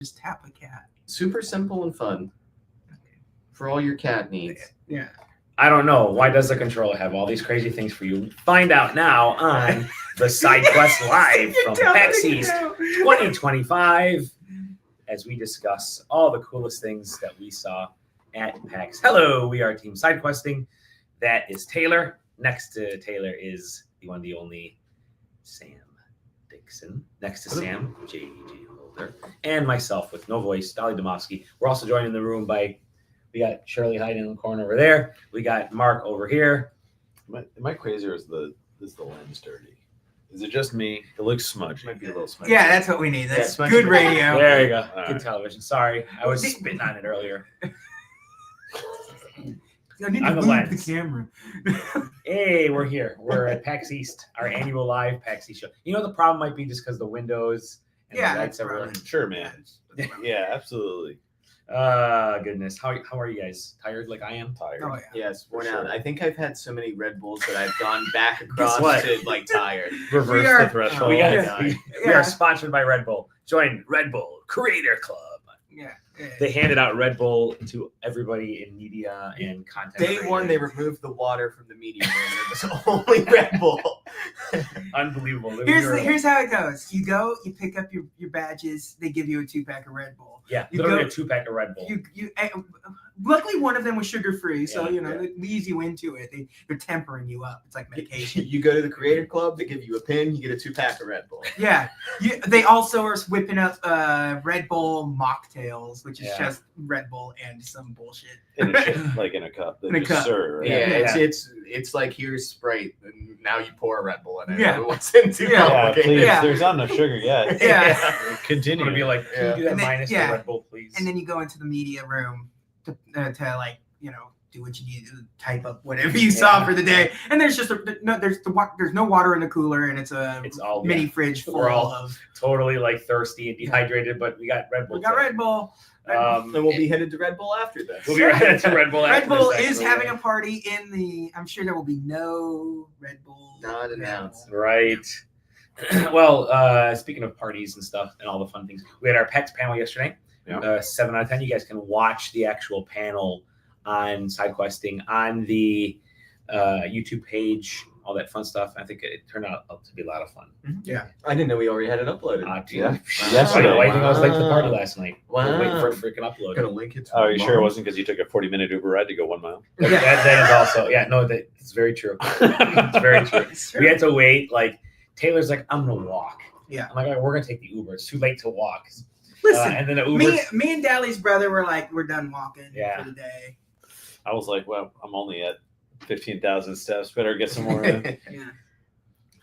Just tap a cat. Super simple and fun for all your cat needs. Yeah. I don't know. Why does the controller have all these crazy things for you? Find out now on the SideQuest Live from PAX East 2025 as we discuss all the coolest things that we saw at PAX. Hello, we are Team SideQuesting. That is Taylor. Next to Taylor is the one, the only Sam Dixon. Next to Sam, J.D. Holder. And myself with no voice, Dolly Domofsky. We're also joined in the room by, we got Shirley hiding in the corner over there. We got Mark over here. Am I crazy or is the lens dirty? Is it just me? It looks smudgy. Might be a little smudgy. Yeah, that's what we need. That's Yeah, good radio. There you go. All Good right. television. Sorry, I was spitting on it earlier. I need to On the move lens. the camera. Hey, we're here. We're at PAX East, our annual live PAX East show. You know, the problem might be just because the windows and Yeah, the lights that's everywhere. probably- Sure, man. Yeah, absolutely. Goodness. How are you guys? Tired like I am? Tired. Oh, yeah. Yes, worn For out. sure. I think I've had so many Red Bulls that I've gone back across what? to like tired. Reverse We are- the threshold. We, got, Yeah. we Yeah. are sponsored by Red Bull. Join Red Bull Creator Club. Yeah. They handed out Red Bull to everybody in media and content. Day one, they creators. removed the water from the media room. It was only Red Bull. Unbelievable. Here's how it goes. You go, you pick up your badges. They give you a 2-pack of Red Bull. Yeah, you literally go- a 2-pack of Red Bull. Luckily, one of them was sugar free, so Yeah, it leads you into it. They're tempering you up. It's like medication. You go to the Creator Club, they give you a pin, you get a 2-pack of Red Bull. Yeah, they also are whipping up Red Bull mocktails, which is Yeah. just Red Bull and some bullshit. In a shit, like in a cup. In a Just cup. Serve, right? Yeah, Yeah. it's like here's Sprite, and now you pour a Red Bull in it. Yeah. It wasn't too Yeah. Yeah, complicated. please. Yeah. There's not enough sugar yet. Yeah. I'm Continue. gonna be like, can you do that And then- minus yeah. the Red Bull, please? And then you go into the media room to like do what you need to type up whatever you saw Yeah. for the day. And there's just there's no water in the cooler, and it's a It's all mini fridge full We're all- of. totally like thirsty and dehydrated, but we got Red Bull. We got Red Bull. And we'll be headed to Red Bull after this. We'll be right to Red Bull. Red after Bull this, is actually, having yeah. a party in the. I'm sure there will be no Red Bull. Not Red announced. Bull. Right. Well, speaking of parties and stuff and all the fun things, we had our PAX panel yesterday. Yeah. 7 out of 10. You guys can watch the actual panel on SideQuesting on the YouTube page, all that fun stuff. I think it turned out to be a lot of fun. Yeah. I didn't know we already had it uploaded. Yeah. Yesterday. Why do you think I was late to the party Wow. last night? Wow. I was waiting for it to freaking upload. Gonna link it to Oh, my you sure it mom. wasn't because you took a 40-minute Uber ride to go 1 mile? That is also, it's very true. It's very true. We had to wait. Like, Taylor's like, I'm going to walk. Yeah. I'm like, all right, we're going to take the Uber. It's too late to walk. Listen, And then the Uber. me and Dally's brother were like, we're done walking Yeah. for the day. I was like, well, I'm only at 15,000 steps. Better get some more in. Yeah.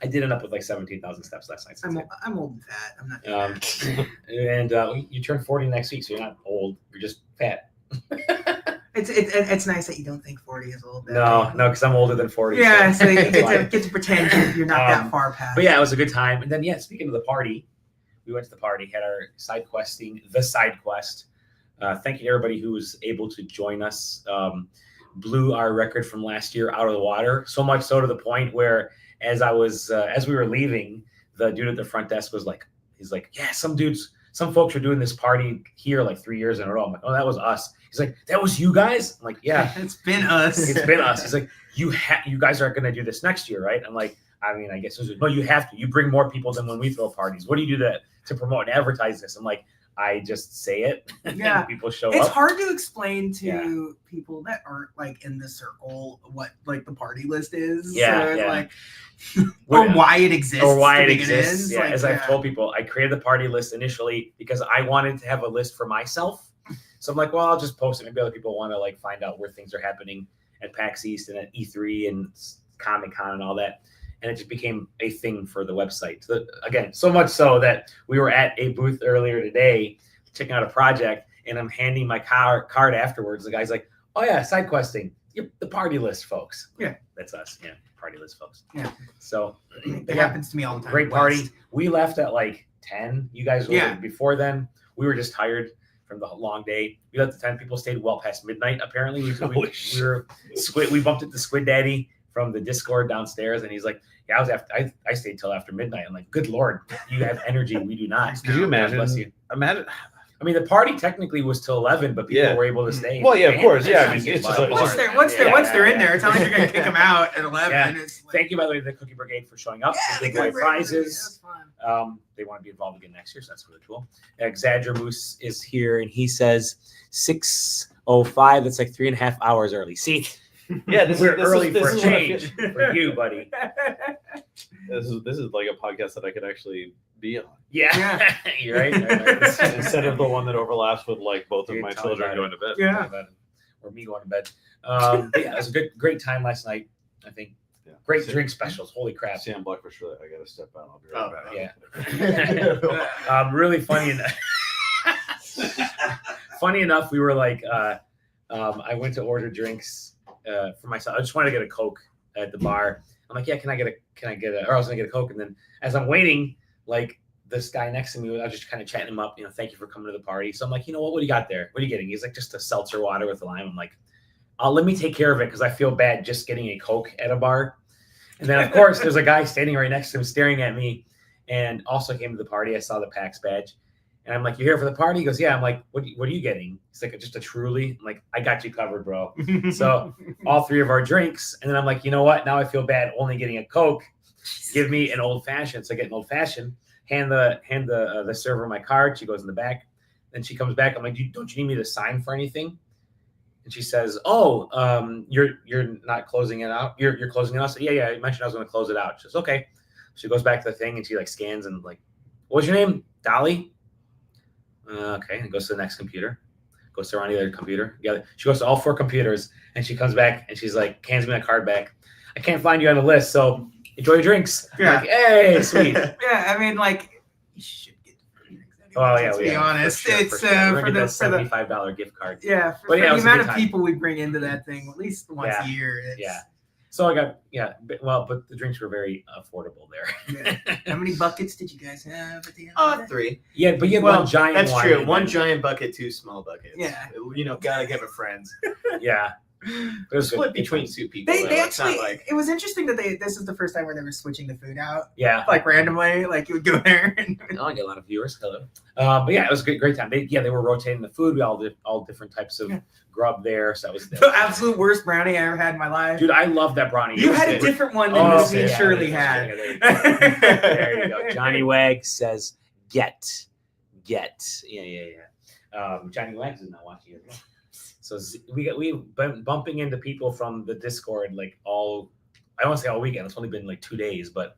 I did end up with like 17,000 steps last night. I'm old and fat. I'm not. And you turn 40 next week, so you're not old. You're just fat. It's nice that you don't think 40 is old. No, because I'm older than 40. Yeah, so you that's why. get to pretend you're not that far past. But yeah, it was a good time. And then, speaking of the party, we went to the party, had our SideQuesting, the SideQuest. Thank you to everybody who was able to join us. Blew our record from last year out of the water. So much so to the point where as we were leaving, the dude at the front desk was like, he's like, yeah, some folks are doing this party here like 3 years in a row. I'm like, oh, that was us. He's like, that was you guys? I'm like, yeah, It's been us. it's been us. He's like, you guys aren't going to do this next year, right? I'm like, I mean, I guess no, you have to. You bring more people than when we throw parties. What do you do to promote and advertise this? I'm like, I just say it, Yeah. and people show It's up. hard to explain to Yeah. people that aren't like in the circle what like the party list is. Yeah, So it's yeah. like What- or why it exists. or why to it begin in. exists. It's Yeah, like, as I've told people, I created the party list initially because I wanted to have a list for myself. So I'm like, well, I'll just post it. Maybe other people want to like find out where things are happening at PAX East and at E3 and Comic Con and all that. And it just became a thing for the website. So again, so much so that we were at a booth earlier today checking out a project, and I'm handing my card afterwards. The guy's like, oh yeah, SideQuesting, the party list folks. Yeah. That's us. Yeah, party list folks. Yeah. So it happens to me all the time. great West. party. We left at like 10. You guys were Yeah. before then. We were just tired from the long day. We left at 10. People stayed well past midnight. Apparently, we were Squid. We bumped into Squid Daddy from the Discord downstairs, and he's like, "Yeah, I stayed till after midnight." I'm like, "Good Lord, you have energy. We do not." Could you imagine? God bless you. Imagine I mean, the party technically was till 11, but people Yeah. were able to stay. Well, yeah, of course. Yeah, I And mean, it's just by- Once like- they're in there, it's not like you're gonna kick them out at 11. Yeah. It's like, Thank you, by the way, to the Cookie Brigade for showing up. yeah, They gave they away got prizes. That's fun. They want to be involved again next year, so that's really cool. Exagger Moose is here, and he says 6:05. That's like 3.5 hours early. See, Yeah, we're early this for a is what I change feel- for you, buddy. This is like a podcast that I could actually be on Yeah, you're right. instead of the one that overlaps with like both of Dude, my tell me children about going to bed. Yeah. Or me going to bed. But yeah, it was a great time last night. I think Yeah. great Sam- drink specials. Holy crap! Sam Black for sure. I gotta step out. I'll be Oh, right back. Yeah. Really funny. Funny enough, we were like, I went to order drinks for myself. I just wanted to get a Coke at the bar. I'm like, yeah, can I get a, or I was gonna get a Coke. And then as I'm waiting, like this guy next to me, I was just kind of chatting him up, thank you for coming to the party. So I'm like, what do you got there? What are you getting? He's like, just a seltzer water with a lime. I'm like, let me take care of it because I feel bad just getting a Coke at a bar. And then of course there's a guy standing right next to him staring at me and also came to the party. I saw the PAX badge. And I'm like, you're here for the party? He goes, yeah. I'm like, what are you getting? He's like, just a Truly. I'm like, I got you covered, bro. So all three of our drinks. And then I'm like, you know what? Now I feel bad only getting a Coke. Give me an old fashioned. So I get an old fashioned. Hand the server my card. She goes in the back. Then she comes back. I'm like, don't you need me to sign for anything? And she says, oh, you're not closing it out. You're closing it out. So yeah. I mentioned I was going to close it out. She says, okay. She goes back to the thing and she like scans and like, what's your name? Dolly. Okay, and goes to the next computer. Goes to around the other computer. Yeah, she goes to all 4 computers, and she comes back, and she's like, hands me my card back. I can't find you on the list, so enjoy your drinks. Yeah. Like, hey, sweet. Yeah, I mean, like, you should get free drinks anyway. Oh yeah, To be honest, for sure, it's for sure. We're for gonna the get that $75 gift card. yeah, for, But yeah, it the was a amount good of time. people we bring into that thing at least once Yeah. a year. It's, Yeah. So I got but the drinks were very affordable there. Yeah. How many buckets did you guys have at the end? of the day? 3. Yeah, but you had Well, one giant That's one. true. and One then- giant bucket, 2 small buckets. Yeah. Gotta give it friends. Yeah. But it was Split good. between 2 people. They though. It's actually not like it was interesting that this is the first time where they were switching the food out Yeah. like randomly, like you would go there and Oh, I get a lot of viewers. Hello. But yeah, it was a great time. They were rotating the food. We all did all different types of grub there. So that was the absolute worst brownie I ever had in my life. dude. I love that brownie. You It was had a good. different one than Oh, me and yeah, Shirley yeah, had. there you go. Johnny Wag says get. Yeah. Johnny Wags is not watching as well. So we've been bumping into people from the Discord like I don't want to say all weekend. It's only been like 2 days, but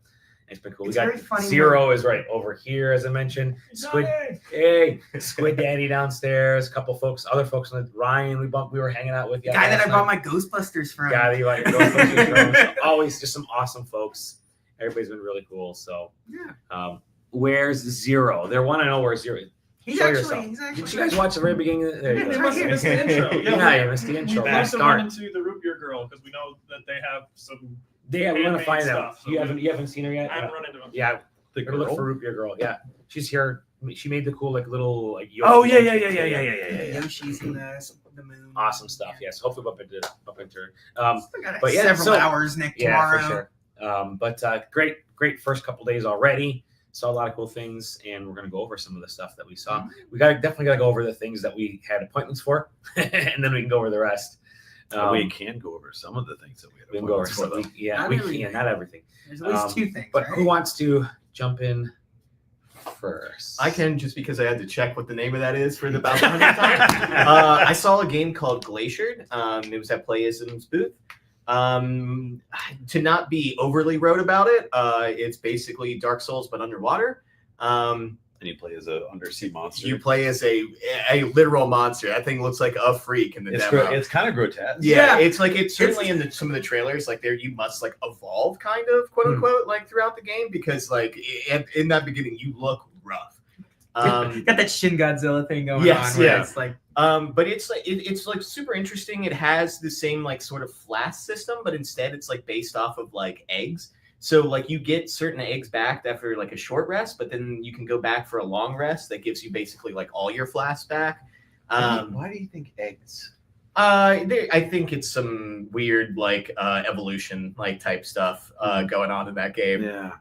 it's been cool. It's we got very funny Zero is right over here, as I mentioned. Squid Daddy downstairs. A couple folks, other folks on the Ryan. We were hanging out with. The guy that I bought my Ghostbusters from. Guy that you like Ghostbusters from. Always just some awesome folks. Everybody's been really cool. So Yeah. where's Zero? They want to know where Zero is. He's Show actually, yourself. he's actually Did you guys watch the very beginning? There you Yeah, go. they Must have missed the intro. Yeah, you missed the We intro. must have Start. run into the root beer girl because we know that they have some. Yeah, we're gonna handmade find out. stuff, so You haven't seen her yet? I haven't run into them. Yeah, The we're gonna look girl? for Root Beer Girl. Yeah, she's here. She made the cool little Yoshi. Oh yeah. Yoshi's in the moon. Awesome stuff. Yes, hopefully bump into her. Still got But yeah, several so- hours Nick Yeah, tomorrow. for sure. But great first couple days already. Saw a lot of cool things, and we're gonna go over some of the stuff that we saw. We definitely gotta go over the things that we had appointments for, and then we can go over the rest. We can go over some of the things that we had. We can go over appointments for, some. though. Yeah, Not we everything. can. Not everything. There's at least 2 things. But right? who wants to jump in first? I can, just because I had to check what the name of that is for about the 100th time. I saw a game called Glaciered. It was at Playism's booth. To not be overly rote about it, it's basically Dark Souls but underwater. And you play as a undersea monster. You play as a literal monster. That thing looks like a freak in the demo. It's kind of grotesque. Yeah, it's certainly in some of the trailers, like you must like evolve kind of quote unquote like throughout the game because like in that beginning you look rough. got that Shin Godzilla thing going Yes, on. Where yeah. It's like But it's like it's like super interesting. It has the same like sort of flask system, but instead it's like based off of like eggs. So like you get certain eggs back after like a short rest, but then you can go back for a long rest that gives you basically like all your flasks back. Why do you think eggs? I think it's some weird like evolution like type stuff going on in that game. Yeah.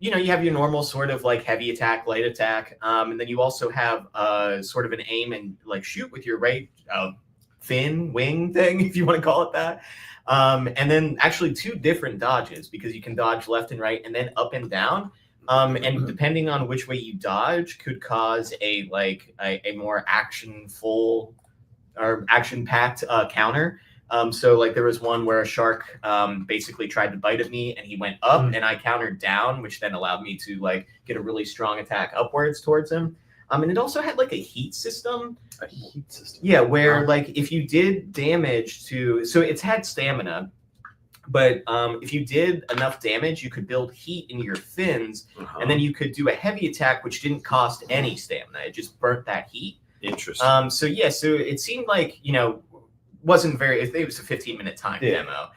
you know, you have your normal sort of like heavy attack, light attack, and then you also have sort of an aim and like shoot with your right fin wing thing, if you want to call it that. And then actually 2 different dodges, because you can dodge left and right and then up and down. And depending on which way you dodge could cause a more actionful or action-packed counter. So like there was one where a shark basically tried to bite at me and he went up and I countered down, which then allowed me to like get a really strong attack upwards towards him. And it also had like a heat system. A heat system. Yeah, where like if you did damage to, so it's had stamina, but if you did enough damage, you could build heat in your fins, and then you could do a heavy attack, which didn't cost any stamina. It just burnt that heat. Interesting. So yeah, so it seemed like, you know, wasn't very, it was a 15-minute time demo.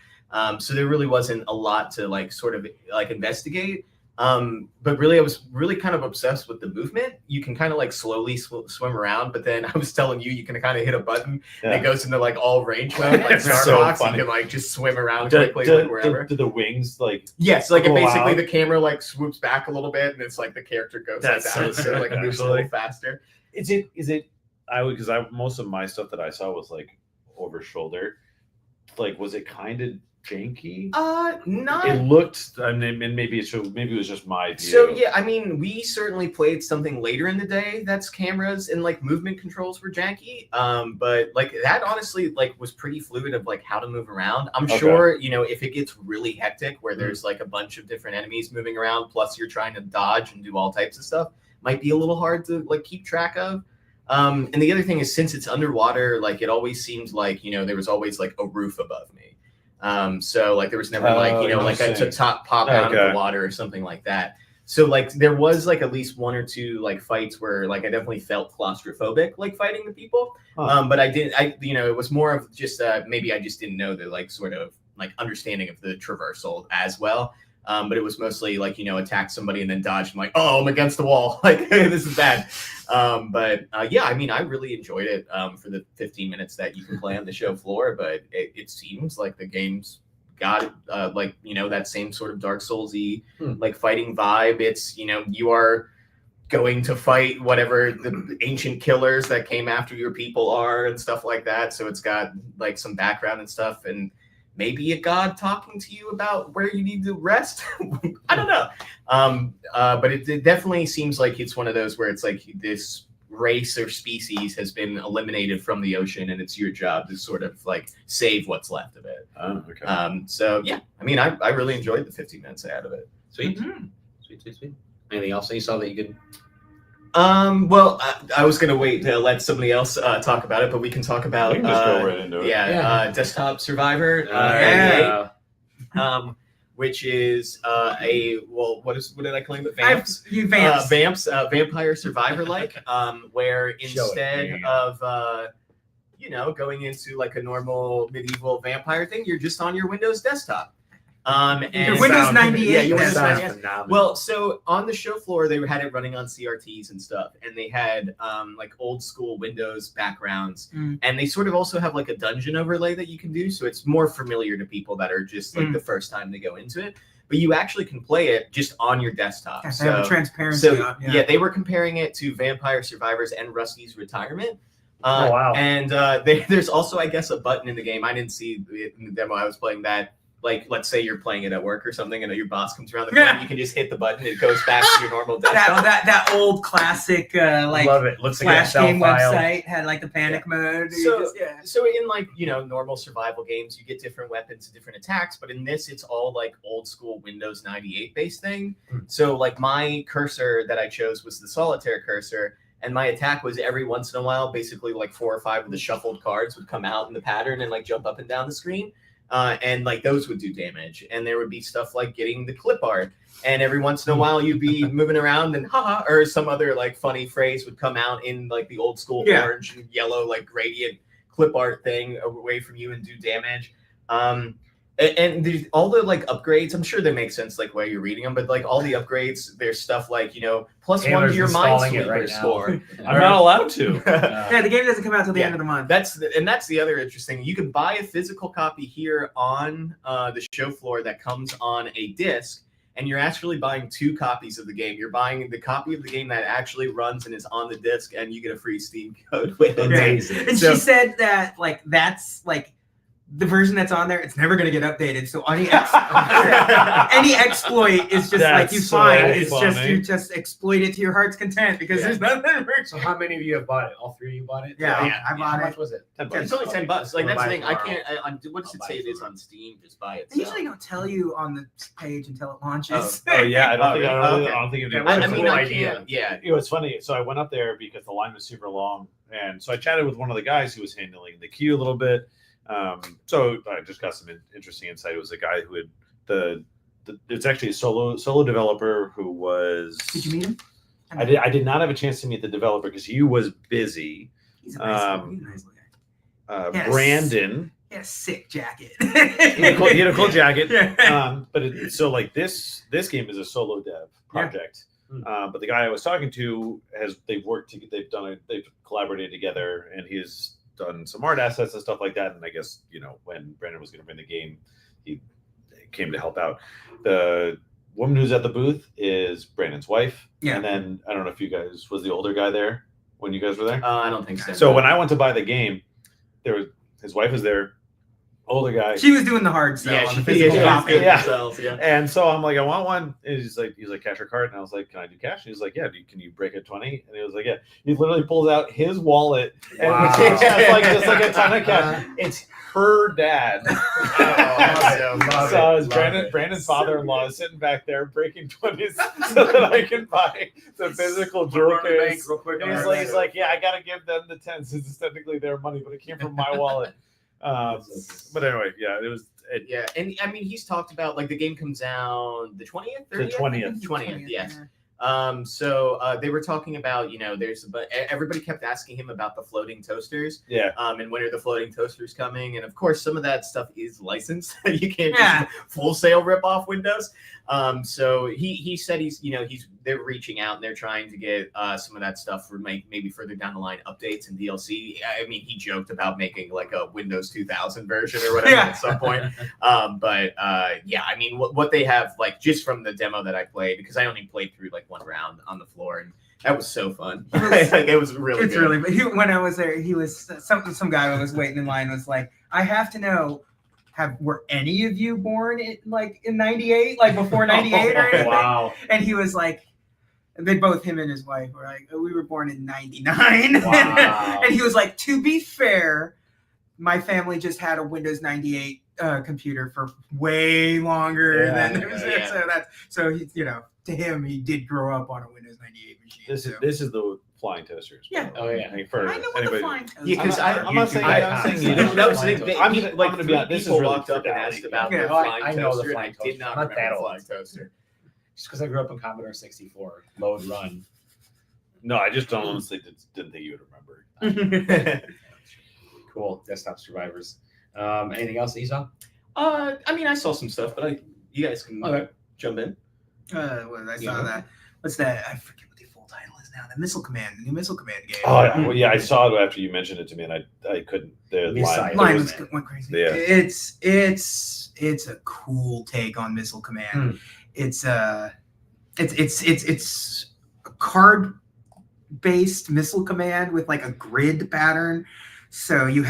So there really wasn't a lot to like sort of like investigate. But really, I was really kind of obsessed with the movement. You can kind of like slowly swim around, but then I was telling you, you can kind of hit a button and it goes into like all range mode, like Star So Fox. You funny. can like just swim around quickly, like wherever. Do the wings like? Yes, like go basically out? the camera like swoops back a little bit, and it's like the character goes That's like that, so so like sick, moves a actually. little faster. Is it? I would, because most of my stuff that I saw was like over shoulder. Like, was it kind of janky? Not. It looked, I mean, and maybe it was just my view. So yeah, I mean, we certainly played something later in the day that's cameras and like movement controls were janky. But like that honestly like was pretty fluid of like how to move around. I'm sure, you know, if it gets really hectic where there's like a bunch of different enemies moving around, plus you're trying to dodge and do all types of stuff, might be a little hard to like keep track of. And the other thing is, since it's underwater, like it always seems like, you know, there was always like a roof above me. So like there was never like, you know, like a top pop out of the water or something like that. So like there was like at least 1 or 2 like fights where like I definitely felt claustrophobic like fighting the people. But you know, it was more of just maybe I just didn't know the like sort of like understanding of the traversal as well. But it was mostly like, you know, attack somebody and then dodge. I'm like, oh, I'm against the wall. Like, this is bad. But yeah, I mean, I really enjoyed it for the 15 minutes that you can play on the show floor. But it seems like the game's got like, you know, that same sort of Dark Souls-y like fighting vibe. It's, you know, you are going to fight whatever the ancient killers that came after your people are and stuff like that. So it's got like some background and stuff, and maybe a god talking to you about where you need to rest. I don't know. But it definitely seems like it's one of those where it's like this race or species has been eliminated from the ocean, and it's your job to sort of like save what's left of it. So yeah, I mean, I really enjoyed the 15 minutes I had of it. Sweet. Sweet. Anything else that you saw that you could? Well, I was gonna wait to let somebody else talk about it, but we can talk about We can just go right into it. Desktop Survivor, which is what did I claim it? Vamps. Vampire Survivor like, where instead of you know, going into like a normal medieval vampire thing, you're just on your Windows desktop. And your Windows 98. Yeah, your Windows Sounds 98. phenomenal. Well, so on the show floor, they had it running on CRTs and stuff, and they had like old school Windows backgrounds, and they sort of also have like a dungeon overlay that you can do, so it's more familiar to people that are just like the first time they go into it. But you actually can play it just on your desktop. Yes, they have a transparency. Yeah, they were comparing it to Vampire Survivors and Rusty's Retirement. Oh wow! And there's also, I guess, a button in the game. I didn't see it in the demo. I was playing that. Like, let's say you're playing it at work or something, and your boss comes around the corner, you can just hit the button, it goes back to your normal desktop. that old classic like love it. Looks like Flash an game Excel file. website had like the panic mode. So in like, you know, normal survival games, you get different weapons and different attacks, but in this, it's all like old school Windows 98 based thing. So like my cursor that I chose was the solitaire cursor, and my attack was every once in a while, basically like 4 or 5 of the shuffled cards would come out in the pattern and like jump up and down the screen. And like those would do damage, and there would be stuff like getting the clip art, and every once in a while you'd be moving around and haha, or some other like funny phrase would come out in like the old school orange and yellow like gradient clip art thing away from you and do damage. And there's all the like upgrades. I'm sure they make sense like while you're reading them, but like all the upgrades, there's stuff like, you know, +1 Taylor's to your installing it Minesweeper right now. score. I'm not allowed to. Yeah, the game doesn't come out till the end of the month. That's the other interesting. You can buy a physical copy here on the show floor that comes on a disc, and you're actually buying 2 copies of the game. You're buying the copy of the game that actually runs and is on the disc, and you get a free Steam code with it. Amazing. And So- she said that like that's like the version that's on there. It's never gonna get updated. So any any exploit is just like you That's so find. It's just funny. you just exploit it to your heart's content because there's nothing worse. So how many of you have bought it? All 3 of you bought it? Yeah, Yeah. I How bought much it. was it? It's only $10. Like that's the thing. I Tomorrow. can't. What does it I'll say buy it it is tomorrow. on Steam? Just buy it. They usually don't tell you on the page until it launches. Oh yeah, I don't think Okay. I don't think it did. What I a mean, cool I idea. can't. Yeah. It was funny. So I went up there because the line was super long, and so I chatted with one of the guys who was handling the queue a little bit. So I just got some interesting insight. It was a guy who had it's actually a solo developer who was. Did you meet him? I did not have a chance to meet the developer because he was busy. He's a nice, he's a nice little guy. Yes. Brandon. He had a sick jacket. He had a cool jacket. Yeah. But so like this game is a solo dev project. But the guy I was talking to they've collaborated together, and he's done some art assets and stuff like that. And I guess when Brandon was going to bring the game, he came to help out. The woman who's at the booth is Brandon's wife. Yeah. And then I don't know if you guys was the older guy there when you guys were there. I don't think so. So when I went to buy the game, his wife was there, older guy. She was doing the hard sell yeah, on she the physical yeah, copy. yeah. Sells, yeah. And so I'm like, I want one. And he's like, cash or card? And I was like, can I do cash? And he's like, yeah. Can you break a 20? And he was like, yeah. He literally pulls out his wallet and Wow. it's just like a ton of cash. It's her dad. Love So it, it's love it. Brandon's father-in-law is sitting back there breaking 20s so that I can buy the physical jewel Run to the bank case. real quick. And he's like, yeah, I gotta give them the 10 since it's technically their money, but it came from my wallet. But anyway, yeah, it was. Yeah, and I mean, he's talked about like the game comes out the 20th, The 20th. 20th, yes. So they were talking about, but everybody kept asking him about the floating toasters. Yeah. And when are the floating toasters coming? And of course, some of that stuff is licensed. You can't Yeah. just full sale rip off Windows. So he said they're reaching out and they're trying to get some of that stuff for maybe further down the line updates and DLC. I mean, he joked about making like a Windows 2000 version or whatever Yeah. at some point. Yeah, I mean, what they have, like, just from the demo that I played, because I only played through like one round on the floor, and that was so fun. Like, it was really It's good. really. But when I was there, he was some guy who was waiting in line was like, I have to know. Were any of you born in 98, like before 98 or anything? Wow. And he was like, him and his wife were like, we were born in 99. Wow. And he was like, to be fair, my family just had a Windows 98 computer for way longer than yeah. so he, to him, he did grow up on a Windows 98 machine. This is the flying toasters. Yeah. Oh, yeah. I mean, for I know what anybody. the flying toast Yeah, because I'm not saying I'm saying you you don't. that was the thing. I'm Like gonna be three honest, this is people really walked up and frugality. asked about Yeah. the No, flying I know the toaster, flying and I did toaster. not Not remember that the old. flying toaster. Just because I grew up in Commodore 64, load run. No, I just don't honestly didn't think you would remember. Cool. Desktop survivors. Anything else that you saw? I mean, I saw some stuff, but you guys can Okay. jump in. I saw that. What's that? I forget what the full title is now. The new Missile Command game. Oh yeah, well, yeah, I saw it after you mentioned it to me, and I couldn't. The Missile. Line was- went crazy. Yeah. It's a cool take on Missile Command. It's a card based Missile Command with like a grid pattern. So you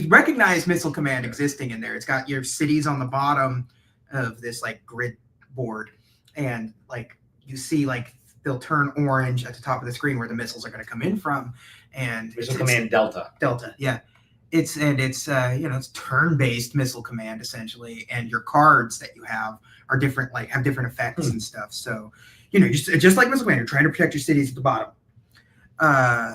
recognize Missile Command existing in there. It's got your cities on the bottom of this like grid board, and like you see like they'll turn orange at the top of the screen where the missiles are going to come in from, and Missile Command Delta. Delta, yeah. It's turn-based Missile Command essentially, and your cards that you have are different, like have different effects and stuff. So, just like Missile Command, you're trying to protect your cities at the bottom.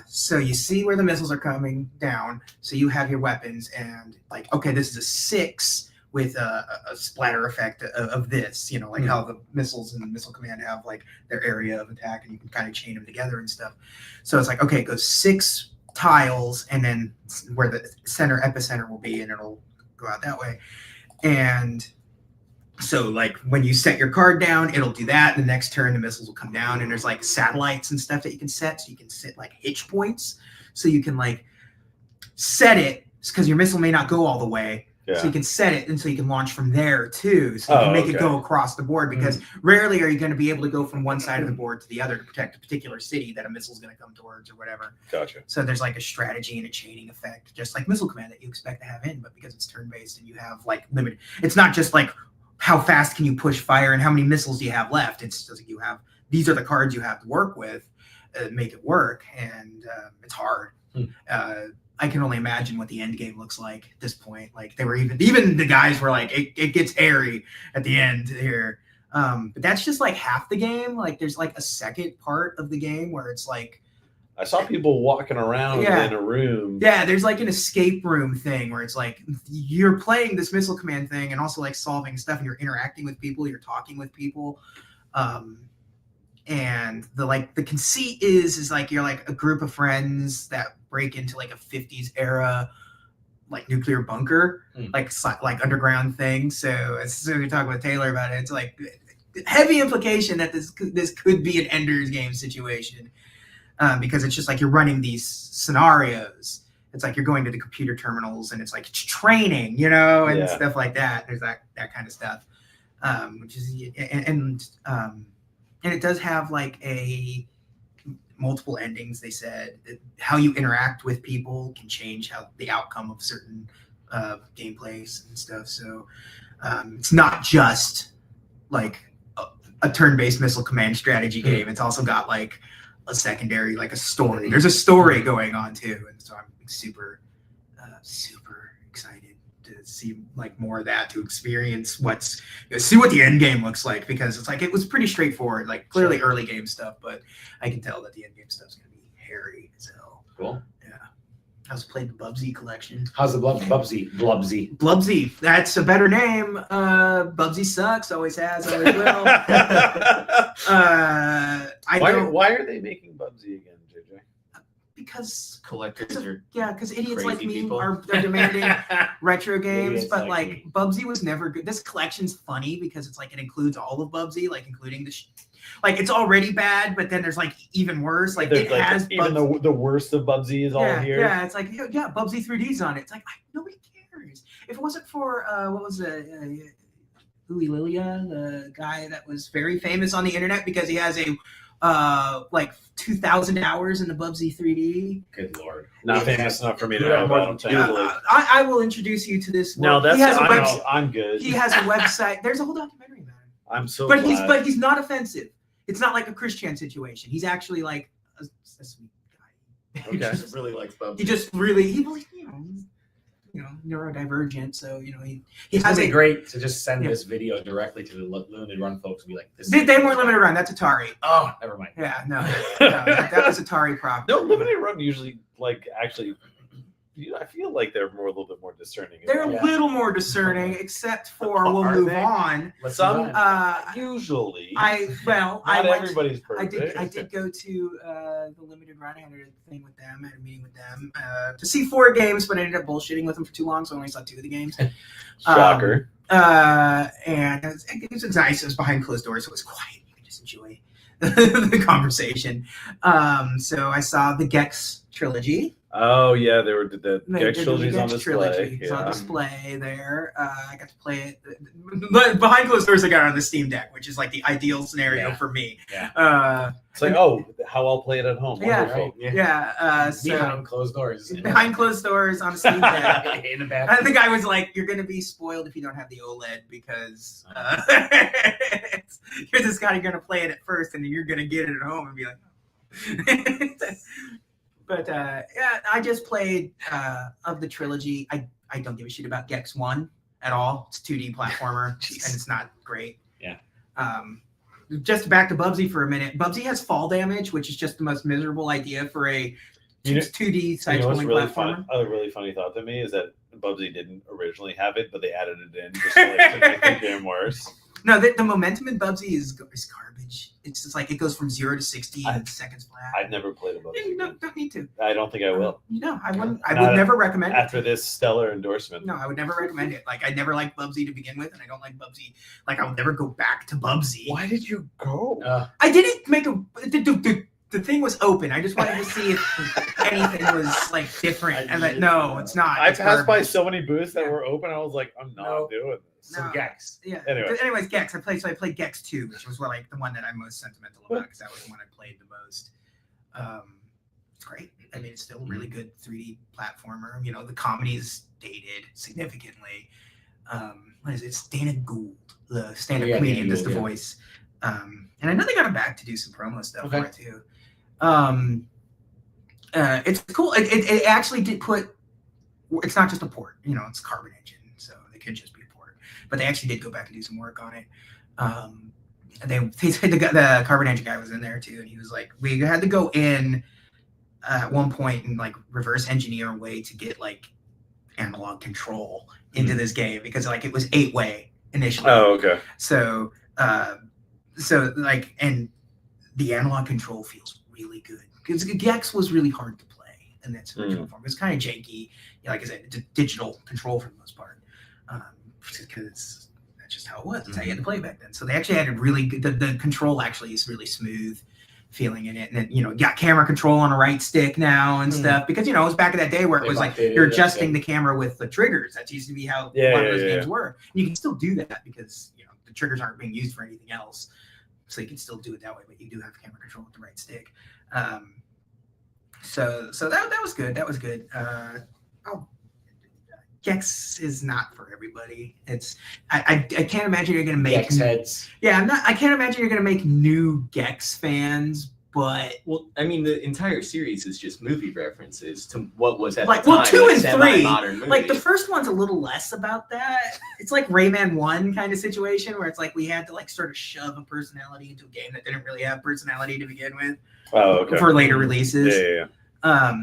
So you see where the missiles are coming down. So you have your weapons, and like, okay, this is a 6 with a splatter effect of this. Like how the missiles in Missile Command have like their area of attack, and you can kind of chain them together and stuff. So it's like, okay, it goes 6 tiles, and then where the epicenter will be, and it'll go out that way. And so like when you set your card down, it'll do that. The next turn, the missiles will come down, and there's like satellites and stuff that you can set. So you can set like hitch points. So you can like set it because your missile may not go all the way, Yeah. So you can set it and so you can launch from there too. So you can make it go across the board because rarely are you going to be able to go from one side of the board to the other to protect a particular city that a missile is going to come towards or whatever. Gotcha. So there's like a strategy and a chaining effect, just like Missile Command that you expect to have in, but because it's turn-based and you have like limited, it's not just like how fast can you push fire and how many missiles do you have left. It's just like you have, these are the cards you have to work with, make it work, and it's hard. I can only imagine what the end game looks like at this point. Like they were even the guys were like, it gets hairy at the end here. But that's just like half the game. Like there's like a second part of the game where it's like, I saw people walking around in a room. Yeah, there's like an escape room thing where it's like you're playing this Missile Command thing and also like solving stuff and you're interacting with people, you're talking with people. And the conceit is like you're like a group of friends that break into like a 50s era like nuclear bunker, like underground thing. So as soon as we talk with Taylor about it, it's like heavy implication that this could be an Ender's Game situation, because it's just like you're running these scenarios. It's like you're going to the computer terminals and it's like training, and stuff like that. There's that kind of stuff, which is and it does have like multiple endings. They said how you interact with people can change how the outcome of certain gameplays and stuff. So it's not just like a turn-based Missile Command strategy game. It's also got like a secondary, like a story. There's a story going on too, and so I'm super excited to see like more of that, to experience see what the end game looks like, because it's like it was pretty straightforward, like clearly early game stuff, but I can tell that the end game stuff's gonna be hairy as hell. Cool. Yeah. I also played the Bubsy collection. How's the Blubsy? Blubsy. That's a better name. Bubsy sucks. Always has. Always will. Why are they making Bubsy again, JJ? Because collectors are because idiots like crazy me people. are demanding retro games, Idiots but like like me. Bubsy was never good. This collection's funny because it's like it includes all of Bubsy, like including like it's already bad, but then there's like even worse. Like There's it like has even the worst of Bubsy is all here. Yeah, it's like Bubsy 3D's on it. It's like nobody cares. If it wasn't for what was it? Louis Lilia, the guy that was very famous on the internet because he has a like 2,000 hours in the Bubsy 3D. Good lord. Not famous enough for me to Yeah, know about him. I will introduce you to this. No, he has a I'm good. He has a website. There's a whole documentary about him. I'm so But glad. he's not offensive. It's not like a Christian situation. He's actually like a sweet guy. He Okay. just really likes Bubsy. He just really he's neurodivergent. So he It's has gonna be a great to just send this video directly to the Limited Run folks and be like, "This." They weren't limited run. That's Atari. Oh, never mind. Yeah, no, that was Atari property. No, Limited Run usually actually. I feel like they're a little bit more discerning. They're Yeah. a little more discerning, except for we'll Are move they? on. Let's Some- move on. Usually, I not went. everybody's I perfect. did go to the Limited Run. I had a thing with them. I had a meeting with them to see 4 games, but I ended up bullshitting with them for too long, so I only saw 2 of the games. Shocker. And it was nice. It was behind closed doors, so it was quiet. You could just enjoy the conversation. So I saw the Gex trilogy. Oh yeah, they were the They Gex did the trilogy's on Gex display. trilogy. It's on Yeah. display there. I got to play it. But behind closed doors, I got it on the Steam Deck, which is like the ideal scenario Yeah. for me. Yeah. It's like, how I'll play it at home. Yeah. Wonderful. Yeah. So Behind closed doors. behind closed doors on a Steam Deck. In the I bathroom. think I was like, you're going to be spoiled if you don't have the OLED because you're this guy, you're going to play it at first and then you're going to get it at home and be like, but yeah, I just played of the trilogy. I don't give a shit about Gex 1 at all. It's a 2D platformer and it's not great. Yeah. Just back to Bubsy for a minute. Bubsy has fall damage, which is just the most miserable idea for a 2D side-scrolling really platformer. a really funny thought to me is that Bubsy didn't originally have it, but they added it in just to make the game worse. No, the momentum in Bubsy is garbage. It's just like it goes from 0 to 60 in seconds flat. I've never played a Bubsy. You don't need to. I don't think I will. No, I wouldn't. I Not would never recommend it. After this stellar endorsement. No, I would never recommend it. Like I never liked Bubsy to begin with, and I don't like Bubsy. Like I would never go back to Bubsy. Why did you go? I didn't make a. the thing was open. I just wanted to see if anything was like different. And like, no, it's not. I It's passed by garbage. so many booths that Yeah. were open. I was like, I'm not No. doing this. Some No. Gex. Yeah. Anyway. But anyways, Gex. I played Gex 2, which was like the one that I'm most sentimental about because that was the one I played the most. It's great. I mean, it's still a really good 3D platformer. You know, the comedy is dated significantly. What is it? It's Dana Gould, the stand-up Yeah, comedian, Dana does the Gould, yeah. voice. And I know they got him back to do some promo stuff Okay. for it too. It's cool. It actually did put. It's not just a port. You know, it's Carbon Engine, so it could just be a port. But they actually did go back and do some work on it. They said the Carbon Engine guy was in there too, and he was like, we had to go in at one point and like reverse engineer a way to get like analog control into this game because like it was 8-way initially. Oh, okay. So like, and the analog control feels really good because Gex was really hard to play in its original form. It was kind of janky. You know, like I said, it's a digital control for the most part because that's just how it was. That's how you had to play back then. So they actually had a really good. The control actually is really smooth feeling in it, and then, you know, you got camera control on a right stick now and stuff because, you know, it was back in that day where it They've was like updated you're it, adjusting yeah. the camera with the triggers. That used to be how Yeah, a lot of yeah, those yeah, games were. And you can still do that because, you know, the triggers aren't being used for anything else, so you can still do it that way. But you do have camera control with the right stick. So that was good. That was good. Gex is not for everybody. It's I can't imagine you're gonna make Gex heads. yeah, I can't imagine you're gonna make new Gex fans, but Well, I mean, the entire series is just movie references to what was at like, the time. well, 2 a and 3, semi-modern movie. like the first one's a little less about that. It's like Rayman 1 kind of situation where it's like we had to like sort of shove a personality into a game that didn't really have personality to begin with Oh, okay. for later releases. Yeah.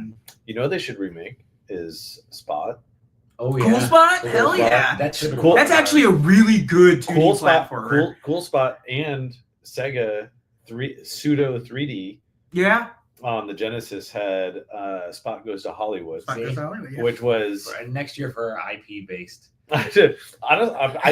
You know what they should remake is Spot. Oh Cool Spot? Cool Hell Spot. yeah. That should Cool. That's actually a really good 2D Cool Spot. platformer. Cool Spot and Sega pseudo 3D Yeah. on the Genesis had Spot Goes to Hollywood, Spot Goes to Hollywood, yeah. which was next year for IP based. I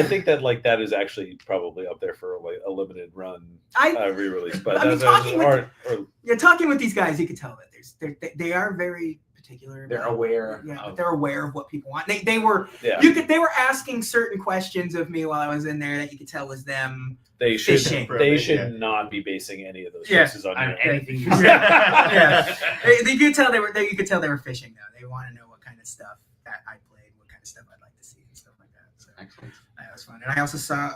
think that like that is actually probably up there for like a limited run re-release. But I mean, that's talking with these guys, you could tell that they are very particular. They're about- aware. Yeah, of, they're aware of what people want. They were yeah. they were asking certain questions of me while I was in there that you could tell was them. They should fishing. not be basing any of those Yeah. choices on on you. anything you Yeah. say. They could tell you could tell they were fishing though. They want to know what kind of stuff that I played, what kind of stuff I'd like to see, and stuff like that. So Excellent. that was fun. And I also saw.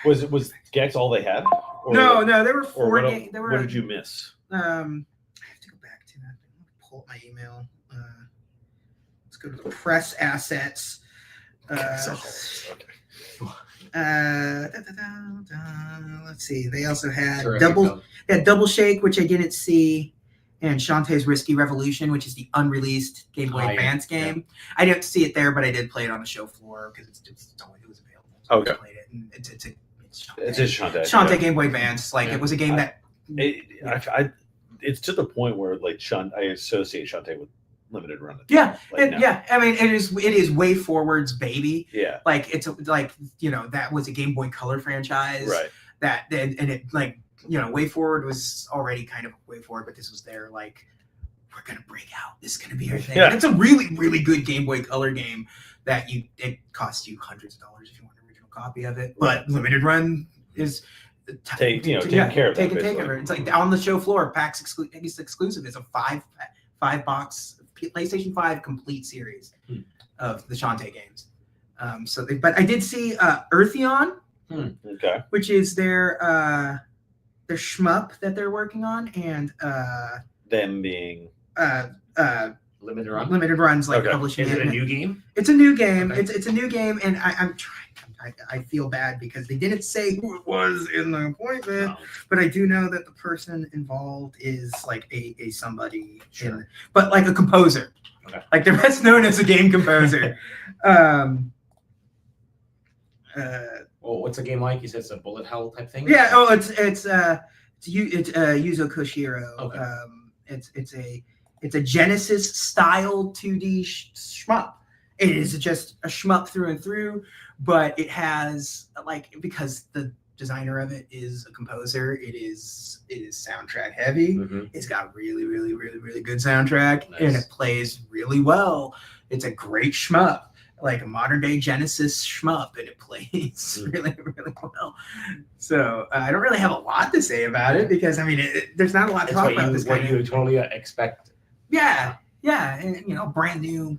Was Gex all they had? Or, No, there were Or 4 what, games. There were. what did you miss? I have to go back to that. I'm gonna pull up my email. Let's go to the press assets. Okay. Let's see. They also had Terrific, Double Shake, which I didn't see, and Shantae's Risky Revolution, which is the unreleased Game Boy Oh, yeah. Advance game. I didn't see it there, but I did play it on the show floor because it was available. So Okay. I played it. And it's Shantae. It's just Shantae. Shantae Game Boy Advance. Like Yeah. it was a game that. It's to the point where like I associate Shantae with limited run. Yeah, now. yeah. I mean, it is Way Forward's baby. Yeah. Like it's like, you know, that was a Game Boy Color franchise. Right. That and it like, you know, Way Forward was already kind of Way Forward, but this was their like, we're gonna break out. This is gonna be our thing. Yeah. And it's a really, really good Game Boy Color game that it costs you hundreds of dollars if you want an original copy of it. But limited run is taking care of that, take basically. it. It's like on the show floor. PAX exclusive is a five box PlayStation 5 complete series of the Shantae games. But I did see Eartheon, Okay. which is their shmup that they're working on, and Them being Limited run. limited runs like Okay. publishing Is it a and- new game? It's a new game. Okay. It's a new game, and I'm trying. I feel bad because they didn't say who it was in the appointment, No. but I do know that the person involved is like a somebody, Sure. but like a composer. Okay. Like they're best known as a game composer. Well, what's the game like? You said it's a bullet hell type thing. Yeah. Oh, it's Yuzo Koshiro. Okay. It's a Genesis style 2D shmup. It is just a shmup through and through, but it has like, because the designer of it is a composer. It is soundtrack heavy. Mhm. It's got really, really, really, really good soundtrack, Nice. and it plays really well. It's a great shmup, like a modern day Genesis shmup, and it plays really, really well. So I don't really have a lot to say about it because I mean, there's not a lot to It's talk what about you this what kind you of. totally expect. Yeah, and brand new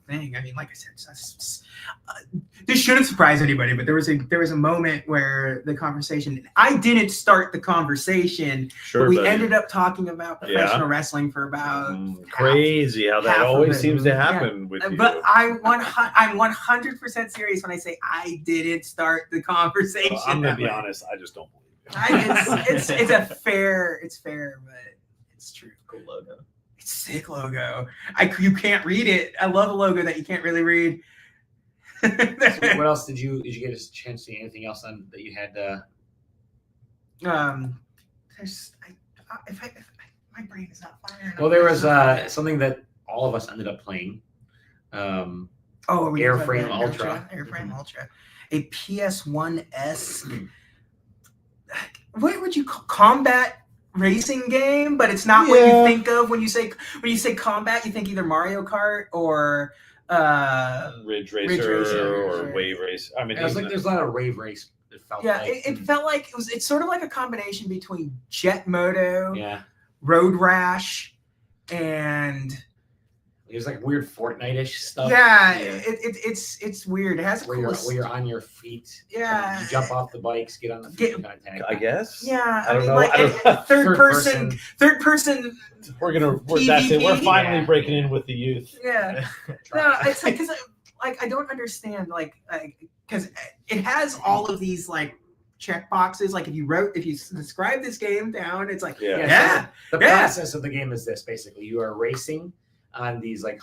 thing. I mean, like I said, this shouldn't surprise anybody, but there was a moment where the conversation. I didn't start the conversation, Sure, but we buddy. ended up talking about professional wrestling for about Crazy how that half of always it. seems to Yeah. happen with you. But I'm 100% serious when I say I didn't start the conversation. Well, I'm gonna that be way. honest. I just don't believe it. It's fair, but it's true. Cool logo. It's a sick logo. You can't read it. I love a logo that you can't really read. So what else did you get a chance to see? Anything else on that you had? There's my brain is not firing. Well, there was something that all of us ended up playing. Airframe Ultra. Airframe Ultra, a PS1S. What would you call combat racing game? But it's not what you think of when you say combat. You think either Mario Kart or Ridge Racer, Ridge Racer. or Wave Race. I mean, It was like there's a lot of rave race. It felt yeah. like. It felt like it's sort of like a combination between Jet Moto, Yeah. Road Rash, and It was like weird Fortnite-ish stuff. it's weird. It has a Where you're on your feet. Yeah. You jump off the bikes, get on the feet, and attack. I guess. Yeah, I don't know. Like, I don't know. third person. We're finally Yeah. breaking in with the youth. Yeah. No, it's like because I don't understand because it has all of these like check boxes. Like if you describe this game down, it's like Yeah. So the process of the game is this: basically, you are racing on these like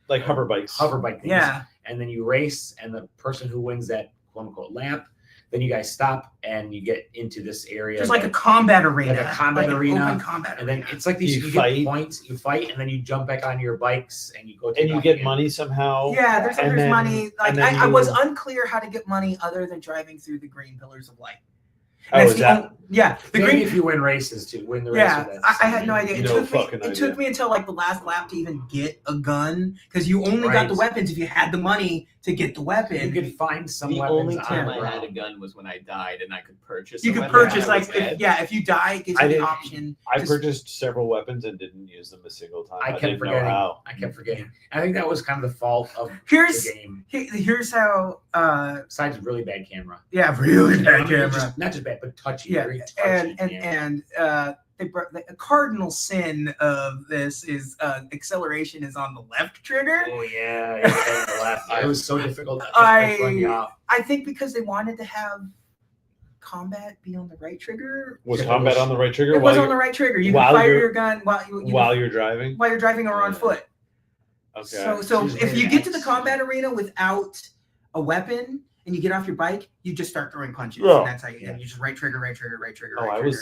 Like hover bikes. hover bike things, yeah. and then you race, and the person who wins that quote unquote lap, then you guys stop and you get into this area. There's like a combat arena, Like a combat an arena, open combat and then arena. it's like these You you fight. get points, you fight, and then you jump back on your bikes and you go. And take you off get again. money somehow. Yeah, there's and then- money. Like and then I was you- unclear how to get money other than driving through the green pillars of light. Oh, That's is the that? the Maybe green. if you win races to win the race. Yeah, I had no idea. It No took me. fucking It took idea. me until like the last lap to even get a gun because you only got the Right. weapons if you had the money to get the weapon. You could find some The weapons only on time the I had a ground. gun was when I died and I could purchase. You a could weapon purchase when I was like dead. if you die, it gives I you the didn't- option. I to- purchased several weapons and didn't use them a single time. I kept didn't know forgetting. how. I kept forgetting. I think that was kind of the fault of Here's the game. here's how. Besides really bad camera. Yeah, really bad I mean, camera. not just bad, but touchy. Yeah, very touchy and camera. they brought the cardinal sin of this is acceleration is on the left trigger. Oh yeah, yeah, on the left. It was so difficult. I think because they wanted to have combat be on the right trigger. Was combat on the right trigger It was while on the right trigger. You can while fire you're- your gun while you're driving? while you're driving or on Yeah. foot. Okay. So She's if very you get to the nice. combat arena without a weapon and you get off your bike, you just start throwing punches. Yeah. And that's how you just right trigger, right trigger, right trigger, Oh, right I trigger.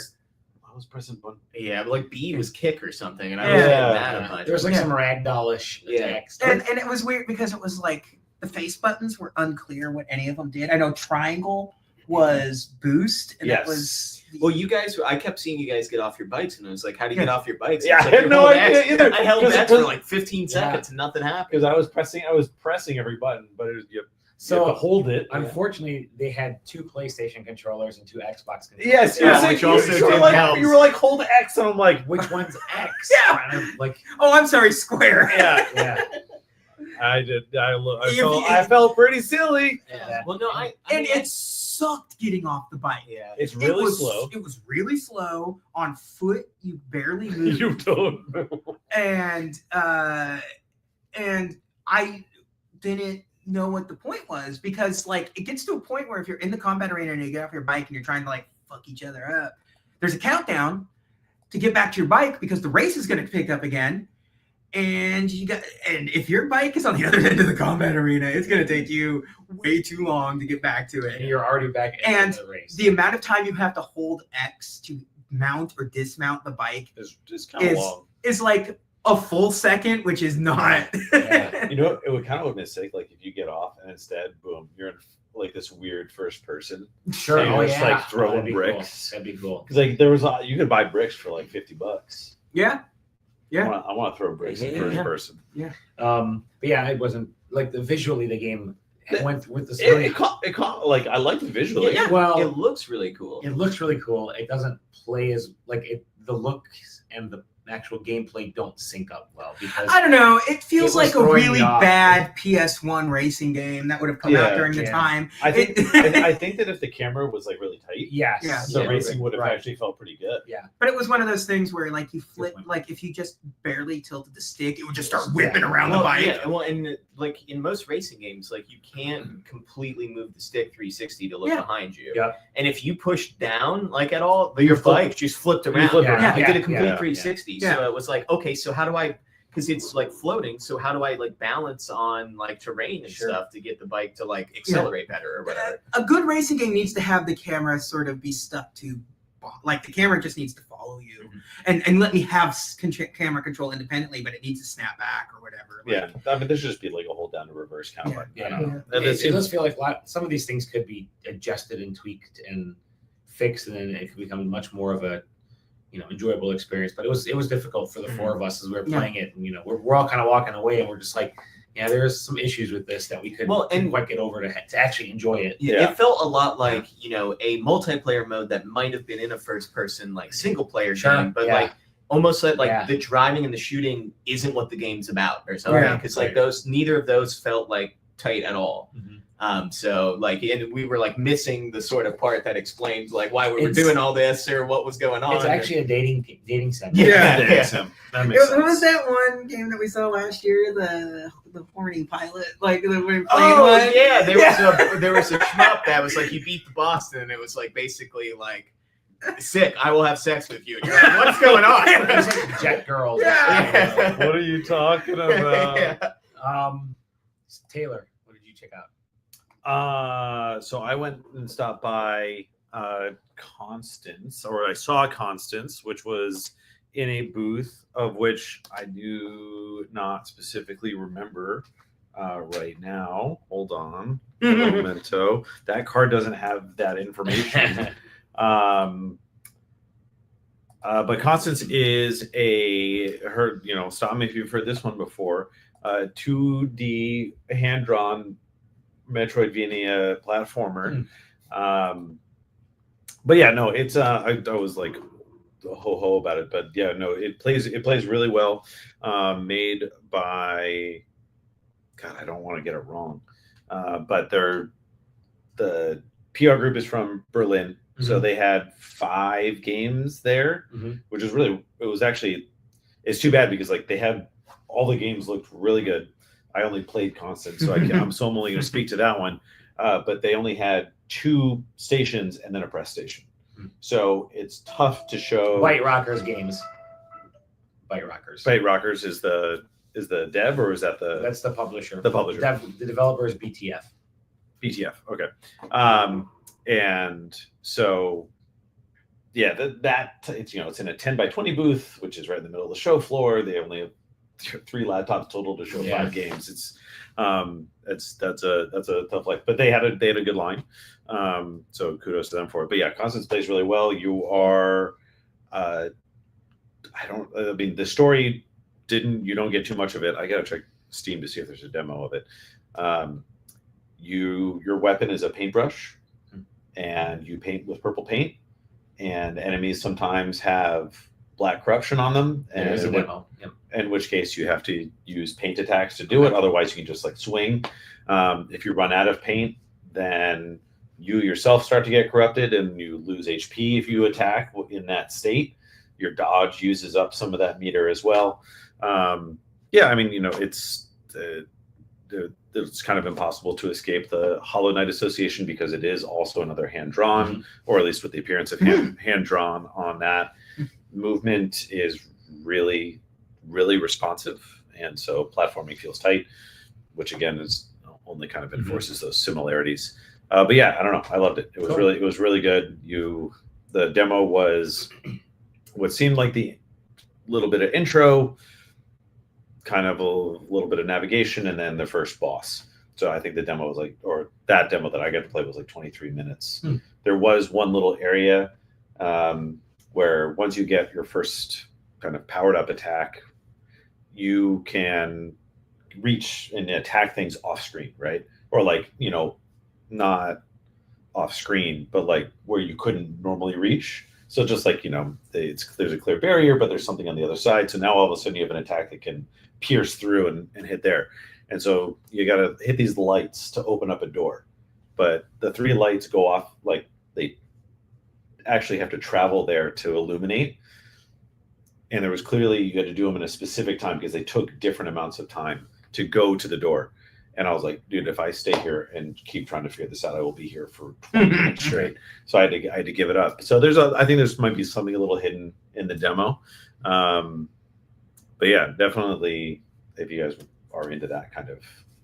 was pressing button. Yeah, but like B was kick or something, and I Yeah. was getting mad a bunch. There was like Yeah. some ragdollish Yeah. attacks. And it was weird because it was like the face buttons were unclear what any of them did. I know triangle was boost, and Yes. that was Well, you guys, I kept seeing you guys get off your bikes, and I was like, "How do you Yeah. get off your bikes?" Yeah, It's I like, had "You're no holding idea X." either. I held Because- X for like 15 Yeah. seconds, and nothing happened. Because I was pressing every button, but it was you have So to hold it. unfortunately, they had 2 PlayStation controllers and 2 Xbox controllers. Yes, Yeah, you were which saying- also you were didn't like help. you were like hold X, and I'm like, Which one's X? Yeah. And I'm like, oh, I'm sorry, square. yeah, yeah. I did. If I felt pretty silly. Yeah. Well, no, I And mean, it sucked getting off the bike. yeah. It's It really was slow. It was really slow on foot. You barely moved. You don't know. and I didn't know what the point was because like it gets to a point where if you're in the combat arena and you get off your bike and you're trying to like fuck each other up, there's a countdown to get back to your bike because the race is going to pick up again. And if your bike is on the other end of the combat arena, it's going to take you way too long to get back to And it. you're already back And into the race. The amount of time you have to hold X to mount or dismount the bike It's kind of Is- long. is like a full second, which is not. Yeah. You know, it would kind of make sick. Like if you get off and instead, boom, you're in like this weird first person. Sure. And Oh, just yeah. like throwing That'd be cool. bricks. That'd be cool. Because like there was you could buy bricks for like $50. Yeah. Yeah. I want to throw bricks in first person. But yeah, it wasn't like visually the game went with this. It caught like I liked it visually. Yeah. Well, It looks really cool. it looks really cool. It doesn't play as like it. The looks and the actual gameplay don't sync up well because I don't know. It feels It was like a throwing really me off. bad PS1 racing game that would have come out Yeah, during the yeah. time. I think It- I think that if the camera was like really tight, yes, Yeah. the yeah, racing would have right. actually felt pretty good. But it was one of those things where, like, you flip, point. like, if you just barely tilted the stick, it would just start whipping around the Well, bike. yeah, well, and like in most racing games, like you can't completely move the stick 360 to look Yeah. behind you. Yeah. And if you push down like at all, your bike just flipped around. flip around. It did a Yeah, complete yeah. 360. Yeah. So it was like, okay, so how do I? Because it's like floating. So how do I like balance on like terrain and Sure. stuff to get the bike to like accelerate better or whatever? A good racing game needs to have the camera sort of be stuck to, like, the camera just needs to follow you and let me have camera control independently, but it needs to snap back or whatever. Like, Yeah, I mean, there should just be like a hold down to reverse kind of like. Yeah. I don't know. Yeah. And It, it it does seems, feel like some of these things could be adjusted and tweaked and fixed, and then it could become much more of a enjoyable experience. But it was difficult for the four of us as we were playing it, and we're all kind of walking away, and we're just like, yeah, there's some issues with this that we couldn't quite get over to actually enjoy it. Yeah. It felt a lot like a multiplayer mode that might have been in a first person like single player Sure, game, but yeah. like almost like Yeah. the driving and the shooting isn't what the game's about or something. Yeah. Because like neither of those felt like tight at all. Mhm. So like, and we were like missing the sort of part that explained like why we were It's- doing all this or what was going on. It's actually a dating sim. Yeah. that makes What was sense. that one game that we saw last year? The horny pilot, like the plane Oh one. yeah, there was a shmup that was like you beat the boss and it was like basically like sick. I will have sex with you. And you're like, what's going on? It's like Jet Girls. Yeah. What are you talking about? Yeah. Taylor, what did you check out? So I went and stopped by Constance, or I saw Constance, which was in a booth of which I do not specifically remember right now. Hold on, a memento. That card doesn't have that information. But Constance is stop me if you've heard this one before. 2D hand drawn Metroidvania platformer. But yeah, no, it's I was like ho ho about it, but yeah, no, it plays really well. Made by, God, I don't want to get it wrong, but the PR group is from Berlin, so they had 5 games there, which is it's too bad because like they had all the games looked really good. I only played Constant, so I'm only going to speak to that one. But they only had 2 stations and then a press station, so it's tough to show. Bite Rockers games. Bite Rockers. Bite Rockers is the dev, or is that That's the publisher. The publisher. The developer is BTF. BTF? Okay. And so yeah, it's it's in a 10x20 booth, which is right in the middle of the show floor. They only have 3 laptops total to show 5 games. It's that's a tough life, but they had a good line. So kudos to them for it. But yeah, Constance plays really well. You are, the story you don't get too much of it. I gotta check Steam to see if there's a demo of it. Your weapon is a paintbrush, and you paint with purple paint, and enemies sometimes have black corruption on them, and There's a demo. Yep. in which case you have to use paint attacks to do it. Otherwise, you can just like swing. If you run out of paint, then you yourself start to get corrupted and you lose HP if you attack in that state. Your dodge uses up some of that meter as well. It's kind of impossible to escape the Hollow Knight association because it is also another hand-drawn, or at least with the appearance of hand-drawn on that. Movement is really, really responsive, and so platforming feels tight, which again is only kind of enforces those similarities. But yeah, I don't know. I loved it. It was really good. The demo was what seemed like the little bit of intro, kind of a little bit of navigation, and then the first boss. So I think the demo was like, or that demo that I got to play was like 23 minutes. Hmm. There was one little area where once you get your first kind of powered up attack, you can reach and attack things off screen, right? Or like, not off screen, but like where you couldn't normally reach. So just like, there's a clear barrier, but there's something on the other side. So now all of a sudden you have an attack that can pierce through and hit there. And so you got to hit these lights to open up a door. But the 3 lights go off, like they actually have to travel there to illuminate. And there was clearly, you got to do them in a specific time because they took different amounts of time to go to the door. And I was like, dude, if I stay here and keep trying to figure this out, I will be here for 20 minutes straight. So I had to give it up. So I think there's might be something a little hidden in the demo. But yeah, definitely, if you guys are into that kind of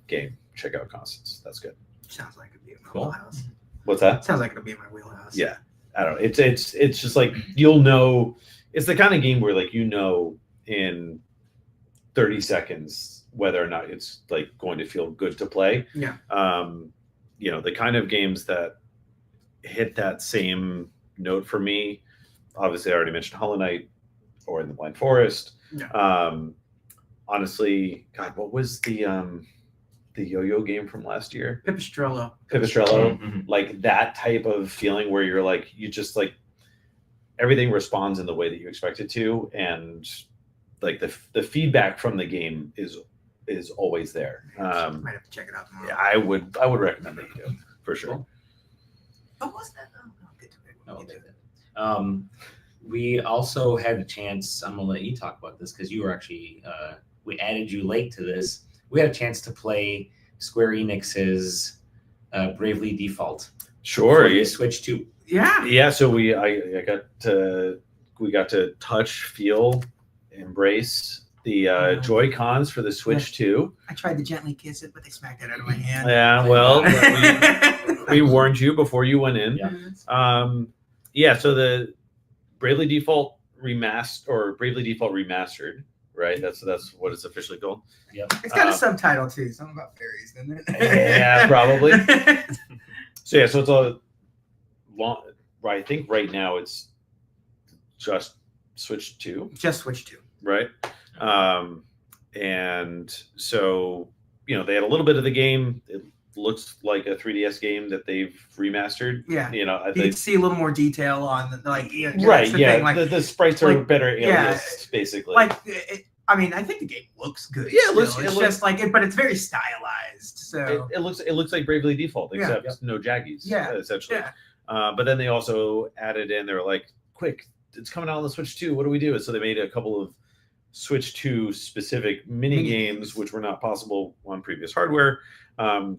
game, check out Constance. That's good. Sounds like it'd be in my Cool. wheelhouse. What's that? Sounds like it'll be in my wheelhouse. Yeah, I don't know. It's just like you'll know. It's the kind of game where like in 30 seconds whether or not it's like going to feel good to play. Yeah. The kind of games that hit that same note for me. Obviously, I already mentioned Hollow Knight or In the Blind Forest. Yeah. Honestly, God, what was the yo-yo game from last year? Pipistrello. Mm-hmm. Like that type of feeling where you're like, you just like everything responds in the way that you expect it to, and like the feedback from the game is always there. Might have to check it out tomorrow. Yeah, I would recommend that you do for sure. Oh, what's that? Oh, I'll get to it. Oh, We'll get to it. We also had a chance. I'm gonna let you talk about this because you were actually we added you late to this. We had a chance to play Square Enix's Bravely Default. Sure. For the Switch 2. Yeah. Yeah. So we got to touch, feel, embrace the Joy-Cons for the Switch 2. I tried to gently kiss it, but they smacked it out of my hand. Yeah. Well, we warned you before you went in. Yeah. So the Bravely Default remastered, right? That's what it's officially called. Yep. It's got a subtitle too, something about fairies, doesn't it? Yeah, probably. So it's a long. I think right now it's just Switch 2, Just Switch 2. right? And so they had a little bit of the game. It looks like a 3DS game that they've remastered. Yeah. I You think. can see a little more detail on the Right, that's the yeah. thing, like, the sprites are like, better yeah, aliased, basically. I think the game looks good. Yeah, it looks- still. it It's looks- just like it, but it's very stylized. So it looks like Bravely Default, Yeah. except no jaggies. Yeah. Essentially. yeah, But then they also added in. They were like, "Quick, it's coming out on the Switch 2. What do we do?" So they made a couple of Switch 2 specific mini games, which were not possible on previous hardware.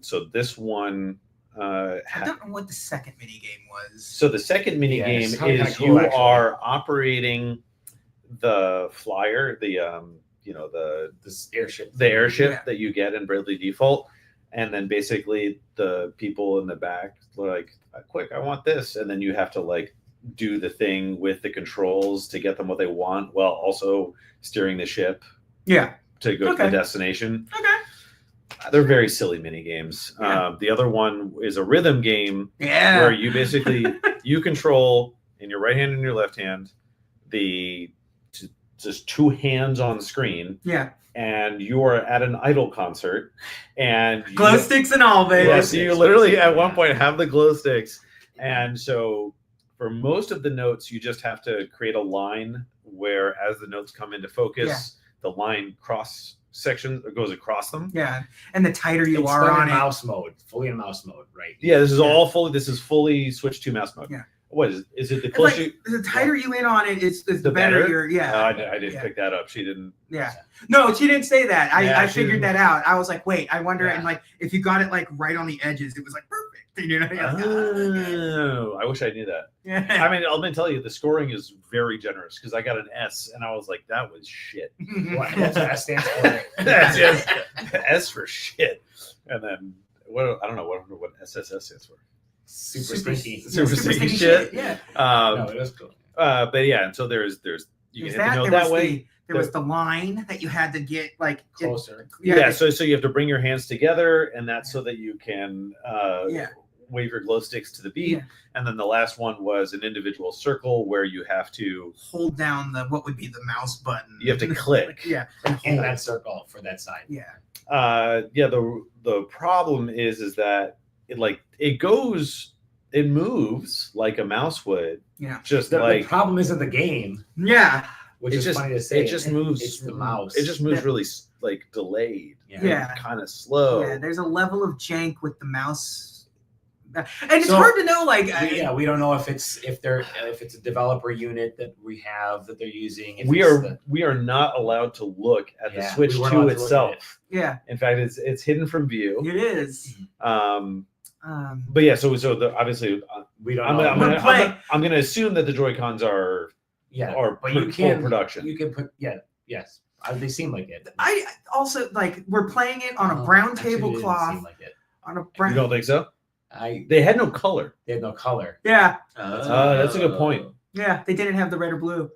So this one. I don't know what the second mini game was. So the second mini game it's kinda is cool, you actually. are operating the flyer, the This airship. Yeah. that you get in Bravely Default, and then basically the people in the back are like, "Quick, I want this," and then you have to like do the thing with the controls to get them what they want, while also steering the ship Yeah. to go to Okay. the destination. Okay. They're very silly mini games. Yeah. The other one is a rhythm game Yeah. where you basically you control in your right hand and your left hand just two hands on screen, Yeah. and you are at an Idol concert, and Glow sticks and all, baby. Yes, you literally at one point have the glow sticks, and so for most of the notes, you just have to create a line where, as the notes come into focus, the line cross section goes across them. Yeah. And the tighter you It's are done on in it. mouse mode, fully in mouse mode, right? Yeah, this is Yeah. all fully. This is fully Switch 2 mouse mode. Yeah. What is it? Is it the It's closer? like the tighter you in on it, it's the The better better? you're. Yeah. I didn't Yeah. pick that up. She didn't. Yeah. No, she didn't say that. Yeah, I she figured didn't. that out. I was like, wait, I wonder, Yeah. and like if you got it like right on the edges, it was like perfect. You know? Yeah. Oh, I wish I knew that. Yeah. I mean, I'll tell you, the scoring is very generous because I got an S, and I was like, that was shit. What's that stands for? That's just S for shit. And then I don't know what SSS stands for. Super stinky. Super stinky shit. Yeah. No, it was cool. But yeah, and so there's you There's can hit the note there that was way. there was the line that you had to get like Closer. Yeah, so you have to bring your hands together, and that's so that you can Yeah. wave your glow sticks to the beat. Yeah. And then the last one was an individual circle where you have to hold down the what would be the mouse button. you have to click. Yeah. In that circle for that side. Yeah. The problem is that it moves like a mouse would. Yeah. Just The problem isn't the game, Yeah. which It is just- funny to say. it just moves. It's the mouse. It just moves Yeah. really like delayed. Yeah. Kind of slow. Yeah. There's a level of jank with the mouse. And it's So- hard to know, like, We don't know if it's a developer unit that we have that they're using. If We it's are we are not allowed to look at the Yeah, Switch we weren't 2 allowed to look at itself. yeah, In fact, it's hidden from view. it is. But yeah, obviously, we don't I'm know. gonna I'm gonna assume that the Joy-Cons are but you full can production. You can put yes. They seem like it. I also like we're playing it on a Oh, brown actually, they didn't tablecloth. seem like it. On a You brown. don't think so? They They had no color. had no color. Yeah, That's a good point. yeah. They didn't have the red or blue.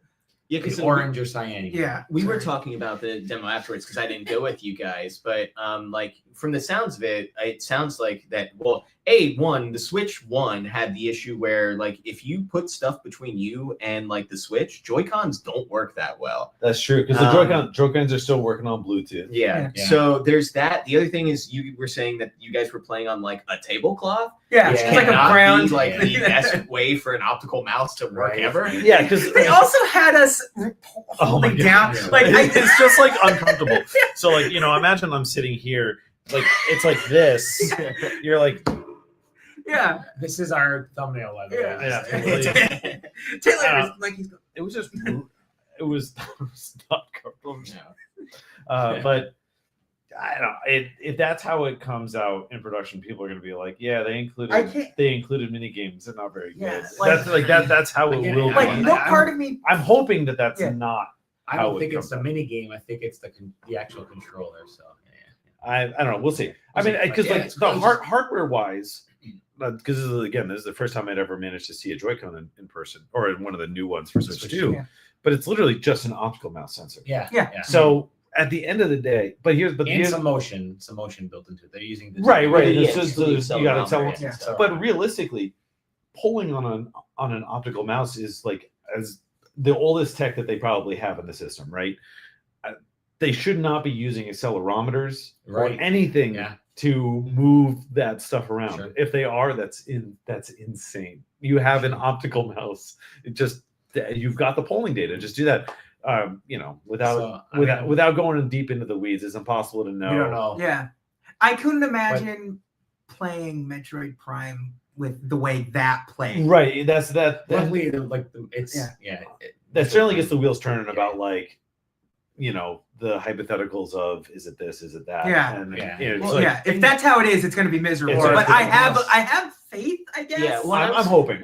Yeah, It's because orange or cyan. Yeah. we were talking about the demo afterwards because I didn't go with you guys, but like from the sounds of it, it sounds like that. Well, the Switch 1 had the issue where like if you put stuff between you and like the Switch, Joy-Cons don't work that well. That's true because the Joy-Cons are still working on Bluetooth. Yeah. Yeah. So there's that. The other thing is you were saying that you guys were playing on like a tablecloth. Yeah, Yeah. it's like a Cannot brown. be, like the best way for an optical mouse to work Right. ever. Yeah, because They also had us holding down. Yeah. Like it's just like uncomfortable. So like imagine I'm sitting here, like it's like this. You're like, yeah. This is our thumbnail level. Yeah. yeah. Taylor is like he's going. It was just it was not comfortable. No. But I don't know. If that's how it comes out in production, people are going to be like, yeah, they I can't- included mini games. They're not very good. Yeah, That's how it Again, will be. Like I'm- no part of me. I'm hoping that that's Yeah. not. I How don't it think comes it's the mini game. I think it's the actual controller. So I don't know. We'll see. I mean, because Yeah, like it's the crazy. hardware wise, because this is the first time I'd ever managed to see a Joy-Con in person or in one of the new ones for Switch 2. Yeah. But it's literally just an optical mouse sensor. Yeah. So at the end of the day, And some motion built into it. They're using the right. Yeah, This is it's you got to tell. Yeah. But realistically, pulling on an optical mouse is like as the oldest tech that they probably have in the system, right? They should not be using accelerometers Right. or anything Yeah. to move that stuff around. Sure. If they are, that's insane. You have an optical mouse. You've got the polling data. Just do that. Without going deep into the weeds, it's impossible to know. We don't know. Yeah, I couldn't imagine playing Metroid Prime with the way that played. Right. That Luckily, it's Yeah. that certainly gets the wheels turning about like, the hypotheticals of is it this, is it that? Yeah. And, Yeah. it's Well, like- yeah, if that's how it is, it's going to be miserable. It's But a- I have faith, I guess. Yeah, well, I'm hoping.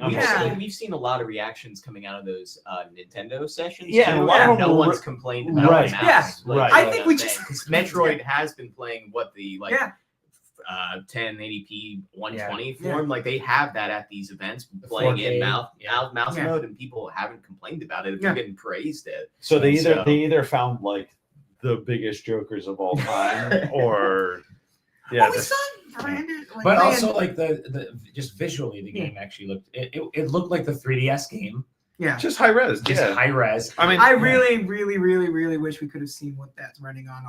We've seen a lot of reactions coming out of those Nintendo sessions. Yeah, too, and a and lot of them no were- one's complained about Right. the mouse. Yeah, right. I think we just- 'cause Metroid has been playing the 1080p 120 Yeah. form. Like they have that at these events, playing 4K, in mouse yeah. mouse Yeah. mode, and people haven't complained about it. Yeah. Even praised it. So they So- either found like the biggest jokers of all time, or Well, we saw Miranda, like, But playing- also, like the just visually, the game actually looked. It looked like the 3DS game, yeah. just high res. just Yeah. high res. I mean, I really, really, really, really wish we could have seen what that's running on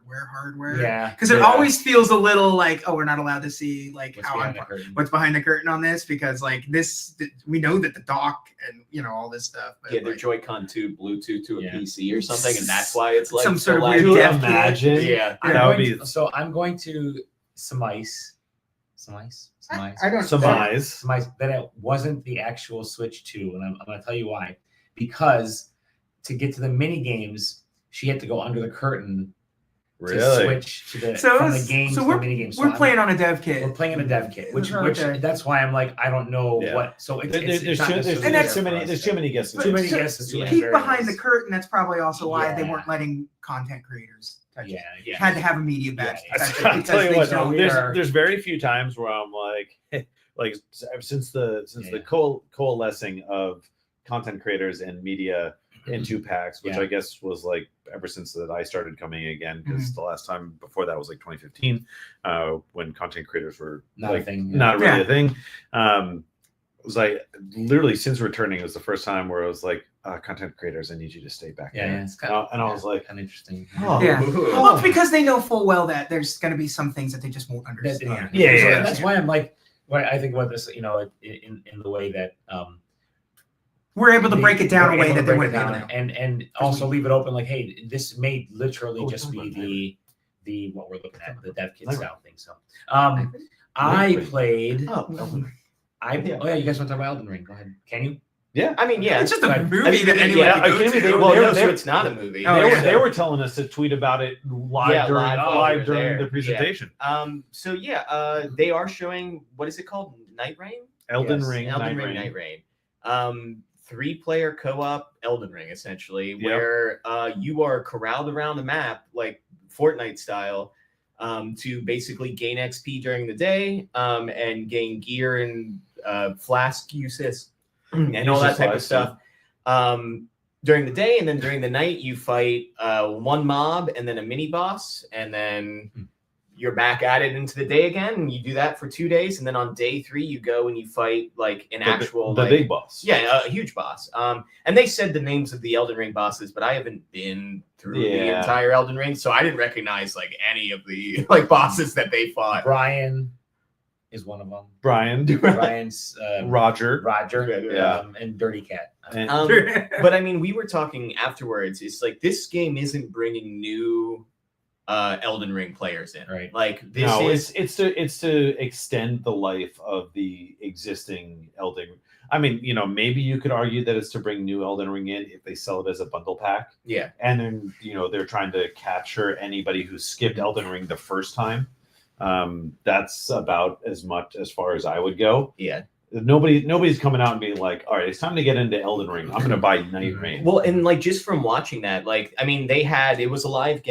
hardware. Yeah, Because it Yeah. always feels a little like, oh, we're not allowed to see like what's how behind the curtain. what's behind the curtain on this, because like this, we know that the dock and all this stuff. But Yeah, their like, Joy-Con 2 Bluetooth to a Yeah. PC or something, and that's why it's like Some sort of so weird laggy. dev kit. imagine. Yeah. That would be So I'm going to surmise I don't that it wasn't the actual Switch 2, and I'm going to tell you why. Because to get to the mini games, she had to go under the curtain to really. switch to the So from it's- the game so to the mini game. So We're I'm- playing on a dev kit. We're playing in a dev kit, which Okay. that's why I'm like I don't know Yeah. what. So it's, There's it's not too necessarily that's- too there for many. us. There's too many guesses. Too many So- guesses. Too many Peek variables. behind the curtain. That's probably also why they Yeah. weren't letting content creators touch it. Yeah, yeah. Had to have a media badge. Yeah, to touch it I'll because tell you they what. don't- we There's are- there's very few times where I'm like, since the Yeah. coalescing of content creators and media into PAX, which Yeah. I guess was like ever since that I started coming again, because the last time before that was like 2015, when content creators were Not a like, thing, yeah. not really Yeah. a thing. It was like literally since returning, it was the first time where it was like, content creators, I need you to stay back Yeah, there. yeah, it's kind of, And I was like, kind of interesting. oh, Yeah. Ooh. Well, it's because they know full well that there's going to be some things that they just won't understand. Yeah, So yeah. that's why I'm like, I think about this, in the way that We're able to break it down we're a way able to that they break it wouldn't be able down to. and also leave it open, like, hey, this may literally Oh, just it's be not the what we're looking at, the dev kit Night style thing. So, I played. Oh, Elden Ring. Oh yeah, you guys want to talk about Elden Ring? Go ahead. Can you? I mean, yeah. It's just a Right. movie that anyone yeah, can go I can't to. even- Well, they no, were- so it's not a movie. Oh, yeah. they were telling us to tweet about it live during while we were during there. the presentation. So yeah, they are showing, what is it called? Night Rain? Elden Yes. Ring, Elden Night Ring, Rain. Night Rain. 3-player co-op Elden Ring, essentially, Yep. where you are corralled around the map, like Fortnite style, to basically gain XP during the day, and gain gear and flask uses and all that type of stuff during the day. And then during the night, you fight one mob and then a mini boss, and then you're back at it into the day again, and you do that for 2 days. And then on day 3, you go and you fight like an actual the like, big boss. yeah, a huge boss. And they said the names of the Elden Ring bosses, but I haven't been through the Yeah. entire Elden Ring, so I didn't recognize like any of the like bosses that they fought. Brian is one of them. Brian, Brian's Roger, Roger, Yeah. and Dirty Cat. and But I mean, we were talking afterwards. It's like this game isn't bringing new Elden Ring players in, Right. Like this no, is it's to extend the life of the existing Elden. I mean, maybe you could argue that it's to bring new Elden Ring in if they sell it as a bundle pack, yeah. and then they're trying to capture anybody who skipped Elden Ring the first time. That's about as far as I would go. Yeah. Nobody's coming out and being like, all right, it's time to get into Elden Ring. I'm gonna buy Night Rain. Well, and like just from watching that, like I mean, it was a live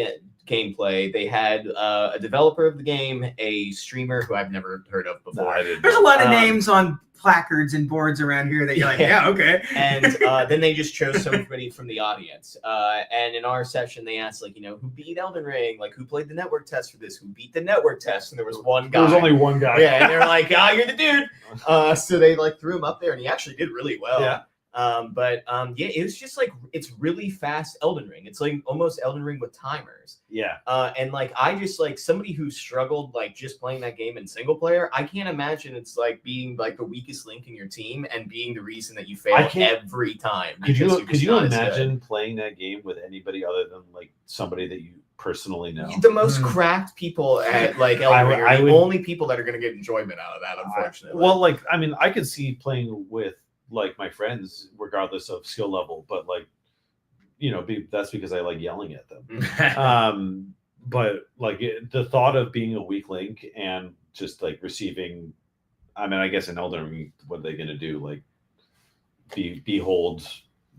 gameplay. They had a developer of the game, a streamer who I've never heard of No, before, I didn't. There's a lot of Um, names on placards and boards around here that you're like, Yeah. yeah, okay. and then they just chose somebody from the audience. And in our session, they asked like, who beat Elden Ring, like who played the network test for this, who beat the network test, and there was one guy. There was only one guy. Yeah, and they were like, you're the dude. So they like threw him up there, and he actually did really well. Yeah. Yeah, it was just like it's really fast Elden Ring. It's like almost Elden Ring with timers. Yeah. And like I just like somebody who struggled like just playing that game in single player, I can't imagine it's like being like the weakest link in your team and being the reason that you fail every time. Could you because you're just not as good. imagine playing that game with anybody other than like somebody that you personally know? The most cracked people at like Elden Ring are the would- only people that are going to get enjoyment out of that, unfortunately. Well, like I mean, I could see playing with like my friends regardless of skill level, but like that's because I like yelling at them. But like the thought of being a weak link and just like receiving, I mean, I guess in Elden Ring, what are they going to do? Like behold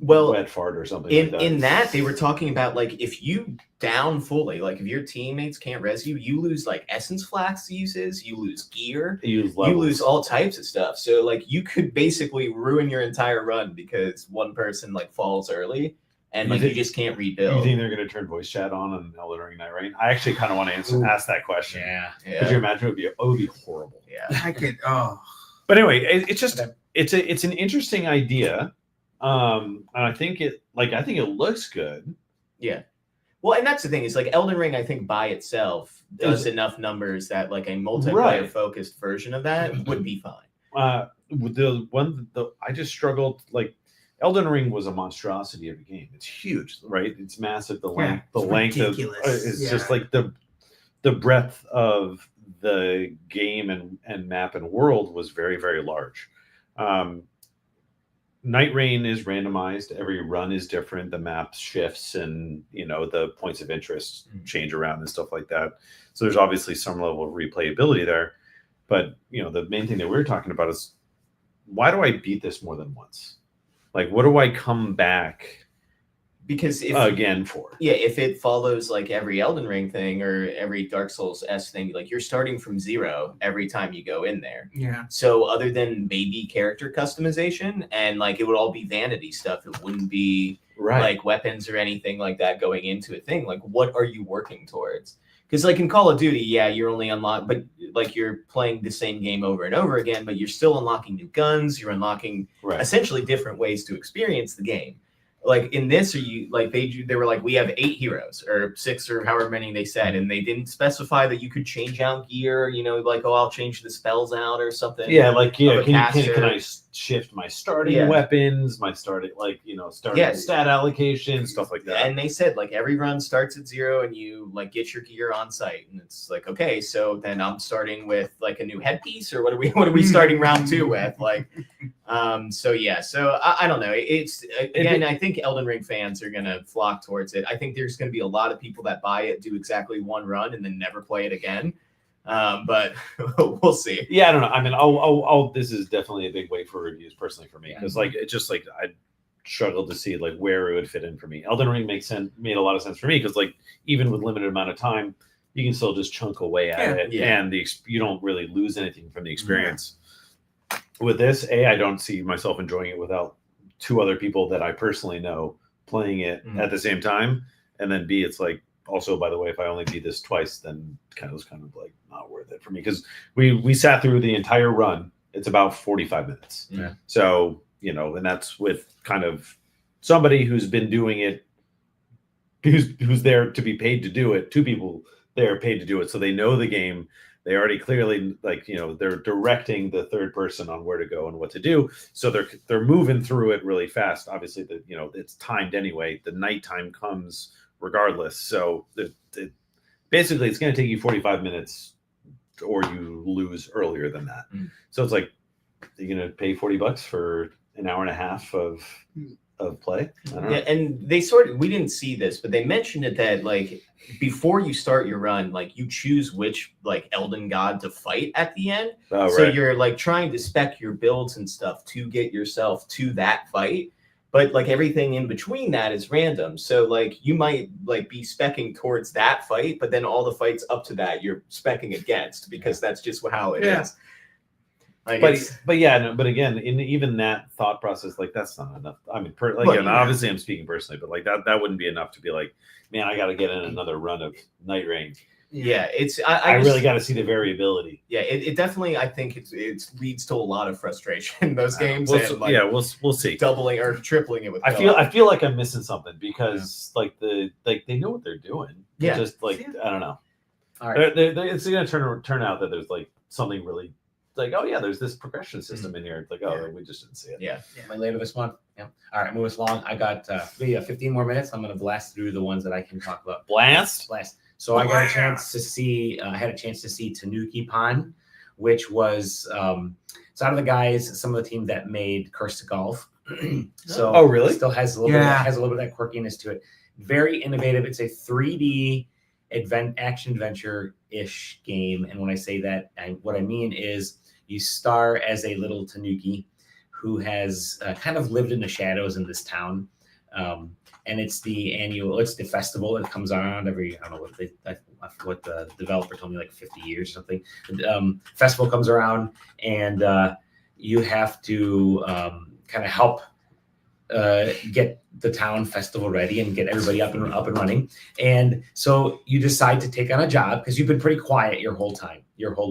wet fart or something like that. In that, they were talking about like if you down fully, like if your teammates can't res you, you lose like essence flask uses, you lose gear, you lose all types of stuff. So like you could basically ruin your entire run because one person like falls early and like you just can't rebuild. You think they're going to turn voice chat on Elden Ring Night Rain? I actually kind of want to ask that question. Yeah. Could you imagine? It would be horrible. Yeah. I could. Oh, But anyway, it's just it's an interesting idea. And I think it looks good. Yeah. Well, and that's the thing is like Elden Ring, I think by itself does enough numbers that like a multiplayer focused version of that would be fine. I just struggled. Like Elden Ring was a monstrosity of a game. It's huge, right? It's massive. The length, it's ridiculous. it's just like the breadth of the game and map and world was very, very large. Night Rain is randomized. Every run is different. The map shifts and, the points of interest change around and stuff like that. So there's obviously some level of replayability there. But, the main thing that we're talking about is why do I beat this more than once? Like, what do I come back Because again for? Yeah, if it follows like every Elden Ring thing or every Dark Souls S thing, like you're starting from zero every time you go in there. yeah. So other than maybe character customization and like it would all be vanity stuff, it wouldn't be Right. like weapons or anything like that going into a thing. Like, what are you working towards? Because like in Call of Duty, yeah, you're only but like you're playing the same game over and over again, but you're still unlocking new guns. You're unlocking Right. essentially different ways to experience the game. Like in this, they were like, we have 8 heroes or 6 or however many they said, and they didn't specify that you could change out gear. You know, like, oh, I'll change the spells out or something. Yeah, like of a can caster. I shift my starting Yeah. weapons, my starting Yeah. stat allocation, stuff like that. And they said like every run starts at 0 and you like get your gear on site, and it's like, okay, so then I'm starting with like a new headpiece, or what are we starting round 2 with? Like, so I don't know. It's again, I think Elden Ring fans are gonna flock towards it. I think there's gonna be a lot of people that buy it, do exactly one run, and then never play it again. But we'll see. Yeah, I don't know. I mean, I'll this is definitely a big way for reviews personally for me, Yeah. because like it's just like I struggled to see like where it would fit in for me. Elden Ring made a lot of sense for me, because like even with limited amount of time, you can still just chunk away at it, Yeah. and you don't really lose anything from the experience. With this, I don't see myself enjoying it without 2 other people that I personally know playing it at the same time, and then B, it's like, also, by the way, if I only beat this twice, then it was kind of like not worth it for me, because we sat through the entire run. It's about 45 minutes. Yeah. So, and that's with kind of somebody who's been doing it, who's there to be paid to do it. 2 people there paid to do it, so they know the game. They already clearly they're directing the third person on where to go and what to do. So they're moving through it really fast. Obviously, it's timed anyway. The nighttime comes regardless. So basically it's going to take you 45 minutes, or you lose earlier than that. So it's like, you're going to pay $40 for an hour and a half of play. I don't know. Yeah, and we didn't see this, but they mentioned it that like before you start your run, like you choose which like Elden God to fight at the end. Oh, So right. you're like trying to spec your builds and stuff to get yourself to that fight. But like everything in between that is random. So like you might like be specking towards that fight, but then all the fights up to that you're specking against, because that's just how it is. Like But again, in even that thought process, like that's not enough. I mean, obviously I'm speaking personally, but like that wouldn't be enough to be like, man, I got to get in another run of Night Rain. yeah, it's I really got to see the variability. Yeah, it definitely, I think it leads to a lot of frustration in those games. We'll see. Doubling or tripling it with. I feel like I'm missing something, because like they know what they're doing. Yeah. Just like, I don't know. All right. It's going to turn out that there's like something really like, oh yeah, there's this progression system in here. It's like, oh, we just didn't see it. Yeah. Am I later this month? Yeah. All right, move us along. I got 15 more minutes. I'm going to blast through the ones that I can talk about. Blast. So I got a chance to see. I had a chance to see Tanuki Pond, which was it's out of the guys, some of the team that made Curse to Golf. So Oh, really? Still has a little bit. Has a little bit of that quirkiness to it. Very innovative. It's a 3D action adventure-ish game, and when I say that, what I mean is you star as a little Tanuki who has kind of lived in the shadows in this town. And it's the festival that comes around every, I don't know what the developer told me, like 50 years or something. Festival comes around, and you have to kind of help get the town festival ready and get everybody up and running. And so you decide to take on a job, because you've been pretty quiet your whole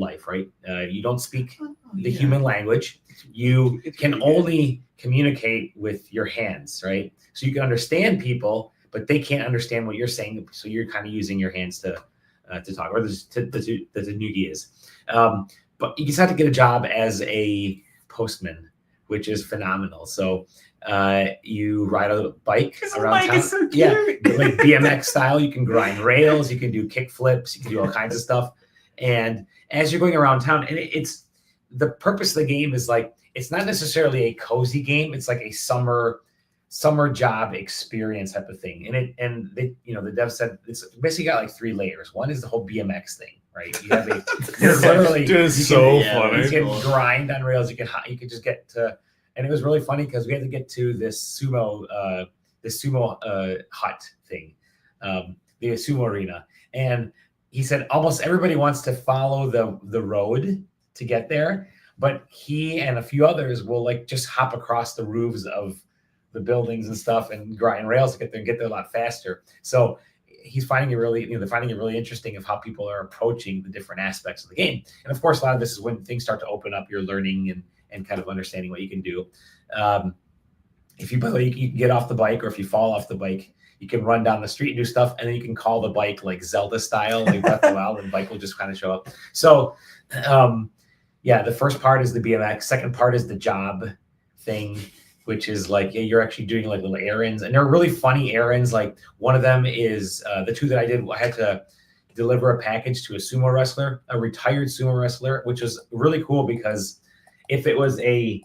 life, right? You don't speak the human language. You can only communicate with your hands, right? So you can understand people, but they can't understand what you're saying. So you're kind of using your hands to talk, or the Tanuki is. But you decide to get a job as a postman, which is phenomenal. So you ride a bike around town. So cute. Yeah, like BMX style. You can grind rails. You can do kick flips. You can do all kinds of stuff. And as you're going around town, and it's the purpose of the game is like, it's not necessarily a cozy game. It's like a summer job experience type of thing. And they, the dev said it's basically got like 3 layers. One is the whole BMX thing, right? You have you're literally, Dude, it's funny. You can grind on rails. You can just get to, and it was really funny because we had to get to this sumo hut thing, the sumo arena. And he said almost everybody wants to follow the road to get there, but he and a few others will like just hop across the roofs of the buildings and stuff and grind rails to get there a lot faster. So he's finding it really, they're finding it really interesting of how people are approaching the different aspects of the game. And of course, a lot of this is when things start to open up, you're learning and kind of understanding what you can do. If you, by the way, you can get off the bike, or if you fall off the bike, you can run down the street and do stuff, and then you can call the bike like Zelda style, like Breath of the Wild, and the bike will just kind of show up. So, yeah, the first part is the BMX. Second part is the job thing, which is like you're actually doing like little errands, and they're really funny errands. Like one of them is the two that I did. I had to deliver a package to a sumo wrestler, a retired sumo wrestler, which was really cool because if it was a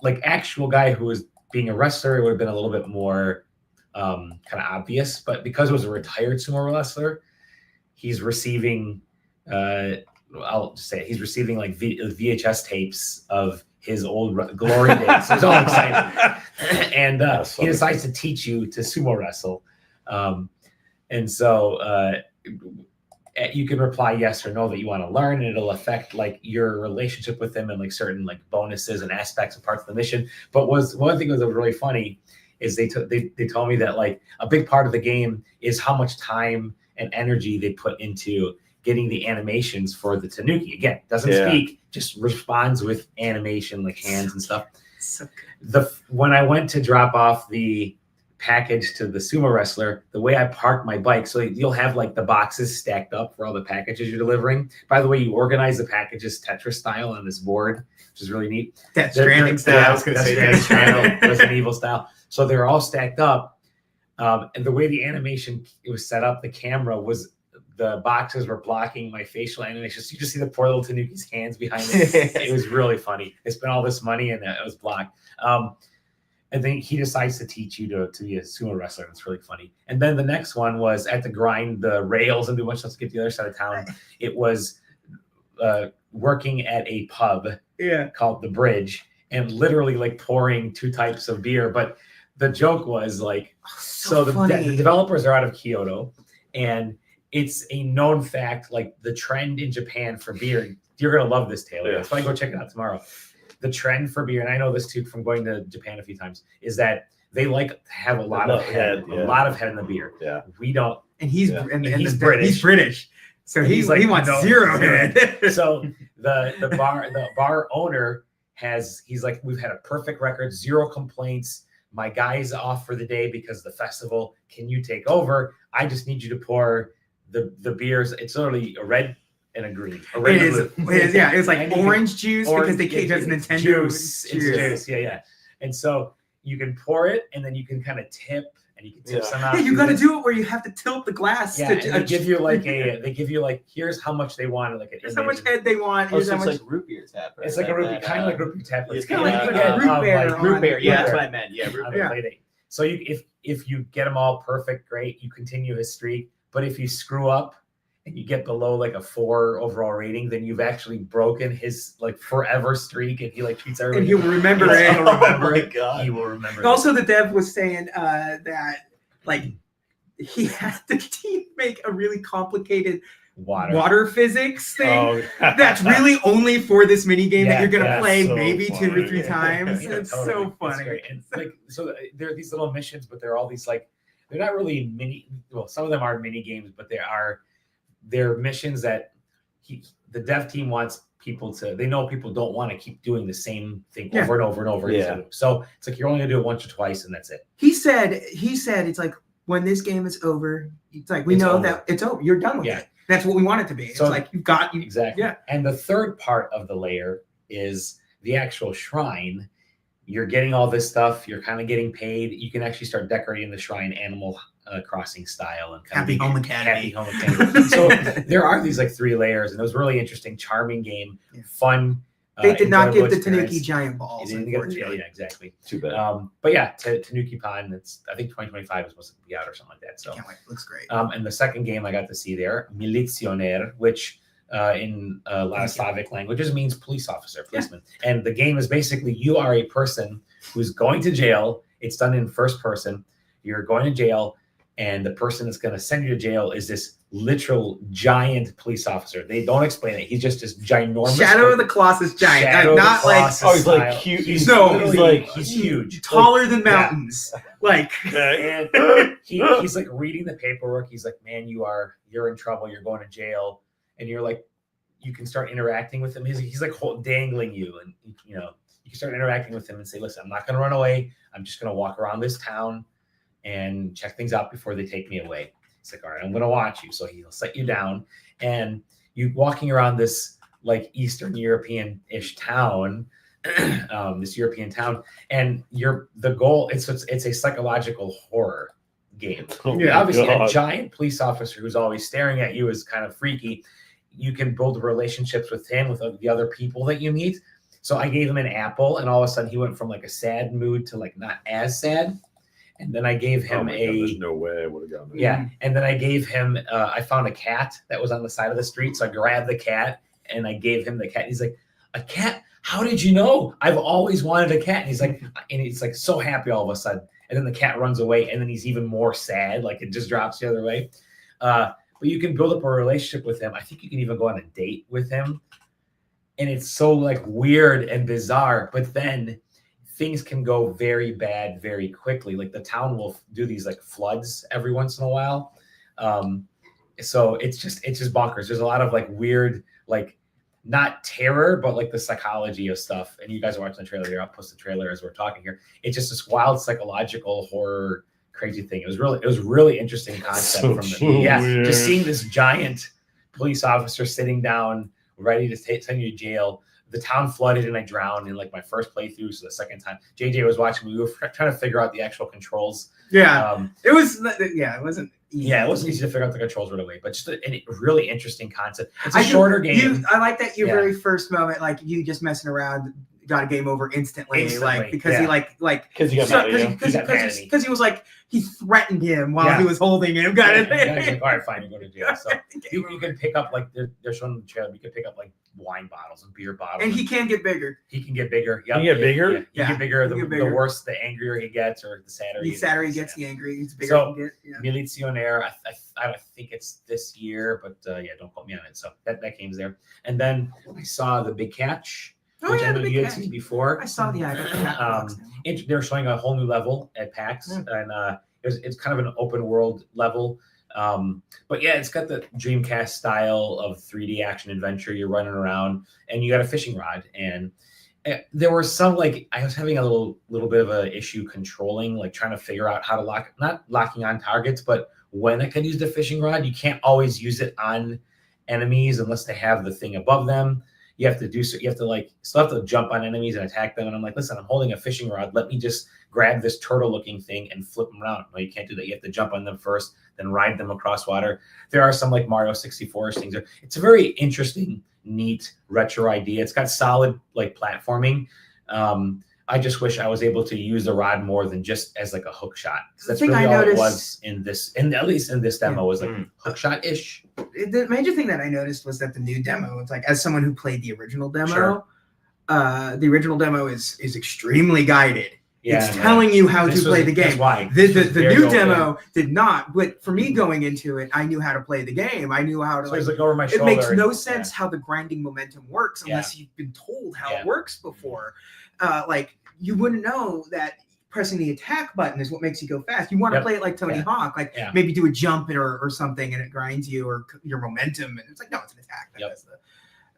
like actual guy who was being a wrestler, it would have been a little bit more kind of obvious. But because it was a retired sumo wrestler, he's receiving. I'll just say it, he's receiving like VHS tapes of his old glory days. So he's all excited, and he decides to teach you to sumo wrestle. And so you can reply yes or no that you want to learn, and it'll affect like your relationship with him and like certain like bonuses and aspects of parts of the mission. But one thing that was really funny is they told me that like a big part of the game is how much time and energy they put into getting the animations for the Tanuki. Again, doesn't speak, just responds with animation like hands and stuff. So good. When I went to drop off the package to the sumo wrestler, the way I parked my bike, so you'll have like the boxes stacked up for all the packages you're delivering. By the way, you organize the packages Tetris style on this board, which is really neat. Death Stranding style. I was going to say Death Stranding style, Resident Evil style. So they're all stacked up. And the way the animation it was set up, the camera was, the boxes were blocking my facial animations. You just see the poor little Tanuki's hands behind it. It was really funny. They spent all this money and it was blocked. And then he decides to teach you to be a sumo wrestler. It's really funny. And then the next one was at the grind the rails and do a bunch of stuff to get to the other side of town. It was working at a pub called The Bridge and literally like pouring 2 types of beer. But the joke was like, so the developers are out of Kyoto, and it's a known fact, like the trend in Japan for beer. You're going to love this, Taylor. That's why go check it out tomorrow. The trend for beer, and I know this too from going to Japan a few times, is that they like to have a lot of head in the beer. Yeah. We don't. And he's he's British. He's British. So he wants zero head. So the bar owner he's like, we've had a perfect record, 0 complaints. My guy's off for the day because of the festival. Can you take over? I just need you to pour the beers. It's literally a red and a green. It is like orange juice because they can't just Nintendo juice. Yeah. And so you can pour it, and then you can kind of tip, and you can tip some out. Yeah, you got to do it where you have to tilt the glass. Yeah, they give you like here's how much they want, like here's how much head they want. Oh, Here's so how it's much. like root beer tap. Right? It's like a root beer, kind of like root beer tap. It's kind of like root beer. Yeah, that's what I meant. Yeah, root beer. Play date. So if you get them all perfect, great. You continue his streak. But if you screw up and you get below like a 4 overall rating, then you've actually broken his like forever streak, and he like treats everybody. And he'll remember it. He'll remember it. God. He will remember it. Also, the dev was saying that like he had the team make a really complicated water physics thing that's really only for this mini game that you're gonna play so maybe funny. 2 or 3 times. It's totally. So funny. And like so, there are these little missions, but they're all these like they're not really mini. Well, some of them are mini games, but they're missions that the dev team wants people to. They know people don't want to keep doing the same thing over and over and over. Yeah. So it's like you're only gonna do it once or twice, and that's it. He said it's like when this game is over, it's like we know that it's over. You're done with it. That's what we want it to be. It's like you've got exactly. Yeah. And the third part of the layer is the actual shrine. You're getting all this stuff. You're kind of getting paid. You can actually start decorating the shrine Animal Crossing style and Happy Home Academy. So there are these like 3 layers, and it was really interesting, charming game, fun. They did not give the Tanuki giant balls. They didn't get the, yeah, exactly. Too bad. But yeah, Tanuki Pond. I think 2025 is supposed to be out or something like that. So can't wait. Looks great. And the second game I got to see there, Militioner, which in a lot of Slavic languages means police officer, policeman. Yeah. And the game is basically you are a person who's going to jail. It's done in first person. You're going to jail. and the person that's going to send you to jail is this literal giant police officer. They don't explain it. He's just this ginormous Shadow of the Colossus giant, Shadow of the not like Colossus Oh, he's like style. cute. He's No, literally- he's he's huge. taller than mountains. Like Okay. And he's like reading the paperwork. He's like, man, you're in trouble. You're going to jail. And you're like, you can start interacting with him. He's like dangling you. And, you know, you can start interacting with him and say, listen, I'm not going to run away. I'm just going to walk around this town and check things out before they take me away. It's like, all right, I'm going to watch you. So he'll set you down and you walking around this like Eastern European-ish town, this European town. And the goal, it's a psychological horror game. Oh, Yeah, Obviously God. a giant police officer who's always staring at you is kind of freaky. You can build relationships with him, with the other people that you meet. So I gave him an apple and all of a sudden he went from like a sad mood to like not as sad. And then I gave him there's no way I would have gotten it. yeah. And then I gave him, I found a cat that was on the side of the street. So I grabbed the cat and I gave him the cat. He's like, a cat? How did you know? I've always wanted a cat. And he's like so happy all of a sudden. And then the cat runs away and then he's even more sad. Like it just drops the other way. But you can build up a relationship with him. I think you can even go on a date with him. And it's so like weird and bizarre. But then things can go very bad very quickly. Like the town will do these like floods every once in a while. So it's just bonkers. There's a lot of like weird, like not terror, but like the psychology of stuff. And you guys are watching the trailer here. I'll post the trailer as we're talking here. It's just this wild psychological horror crazy thing. It was really interesting concept So just weird. seeing this giant police officer sitting down ready to send you to jail. The town flooded and I drowned in like my first playthrough. So the second time JJ was watching me, we were trying to figure out the actual controls. yeah, it wasn't easy. Yeah, it wasn't easy to figure out the controls right away, but just a really interesing concept. It's a I do- shorter game. I like that your Yeah. very first moment, like you just messing around, got a game over instantly, Instantly, like because yeah. he like Because you got mad at you. He got mad at me. because he was like he threatened him while Yeah. he was holding him. Got And the guy's it. like, all right, fine, you're going to jail. So you can pick up like they're showing the trailer. You can pick up like wine bottles and beer bottles. And he can get bigger. He can get bigger. He can get bigger? Yeah, he Yeah, get bigger. he The, can get bigger. the worse, the angrier he gets, or the sadder. The sadder he gets, the angry. He's bigger. So- he can get, yeah. Milizionaire. I think it's this year, but yeah, don't quote me on it. So that game's there. And then I saw The Big Catch, Oh which yeah, I the know big you had catch. seen before. I saw the box now. They're showing a whole new level at PAX, and it's kind of an open world level. But yeah, it's got the Dreamcast style of 3D action adventure. You're running around, and you got a fishing rod. And there were some like I was having a little bit of an issue controlling, like trying to figure out how to not locking on targets, but when I could use the fishing rod. You can't always use it on enemies unless they have the thing above them. You have to do so. You have to like still have to jump on enemies and attack them. And I'm like, listen, I'm holding a fishing rod. Let me just grab this turtle-looking thing and flip them around. No, you can't do that. You have to jump on them first, then ride them across water. There are some like Mario 64 things. It's a very interesting, neat retro idea. It's got solid like platforming. I just wish I was able to use the rod more than just as like a hook shot. That's thing really I all it noticed- was at least in this demo was like hook shot ish. The major thing that I noticed was that the new demo, it's like as someone who played the original demo, Sure. The original demo is extremely guided. Yeah, It's telling you how to play the That's game. why The This was the very new open. demo did not, but for me going into it, I knew how to play the game. I knew how to So it was like. like over my It shoulder. makes no and- sense how the grinding momentum works unless you've been told how Yeah. it works before. Like you wouldn't know that pressing the attack button is what makes you go fast. You want to Yep. play it like Tony Yeah. Hawk, like Yeah. maybe do a jump or something, and it grinds you or your momentum, and it's like no, it's an attack. Yep. That's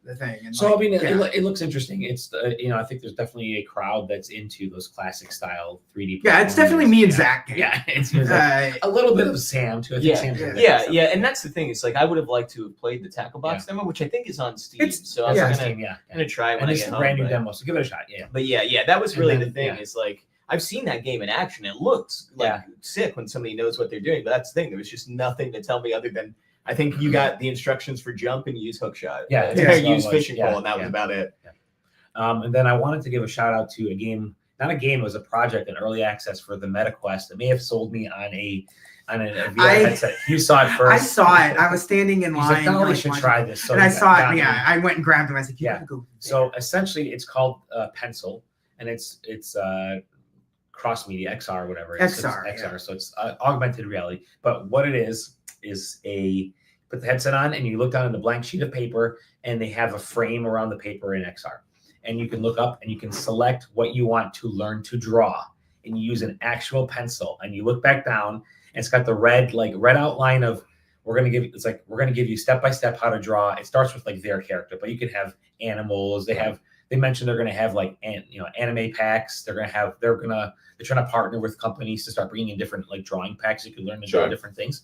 the thing. And So like, I mean, yeah. it looks interesting. It's I think there's definitely a crowd that's into those classic style 3D. Yeah, it's definitely me and yeah. Zach game. Yeah, it's like Uh, a little bit of Sam too. I think Yeah, Sam's yeah. in it. Yeah, and that's the thing. It's like I would have liked to have played the Tackle Box demo, which I think is on Steam. It's- So I was yeah. gonna try it when And I it's get a home. brand new but- demo, so give it a shot. Yeah. But yeah, that was And really then- the thing. yeah. Is like I've seen that game in action. It looks like Yeah. sick when somebody knows what they're doing. But that's the thing. There was just nothing to tell me other than I think you got the instructions for jump and use hook shot. Yeah, and that's what it use was. fishing Yeah, pole, and that was yeah. about it. And then I wanted to give a shout out to a game, not a game, it was a project, an early access for the MetaQuest that may have sold me on a VR headset. You saw it first. I saw it. I was standing in He's line. like, no, we like, should watching try this. So and I he saw got it. me. Yeah, I went and grabbed him. I said, "You Yeah. gotta go." So essentially, it's called Pencil, and it's cross media, XR, whatever. XR, It's XR. yeah. So it's augmented reality. But what it is put the headset on and you look down at the blank sheet of paper and they have a frame around the paper in XR. And you can look up and you can select what you want to learn to draw. And you use an actual pencil and you look back down and it's got the red outline of we're going to give you step by step how to draw. It starts with like their character, but you can have animals. They mentioned they're going to have like anime packs. They're trying to partner with companies to start bringing in different like drawing packs. You can learn to draw different things,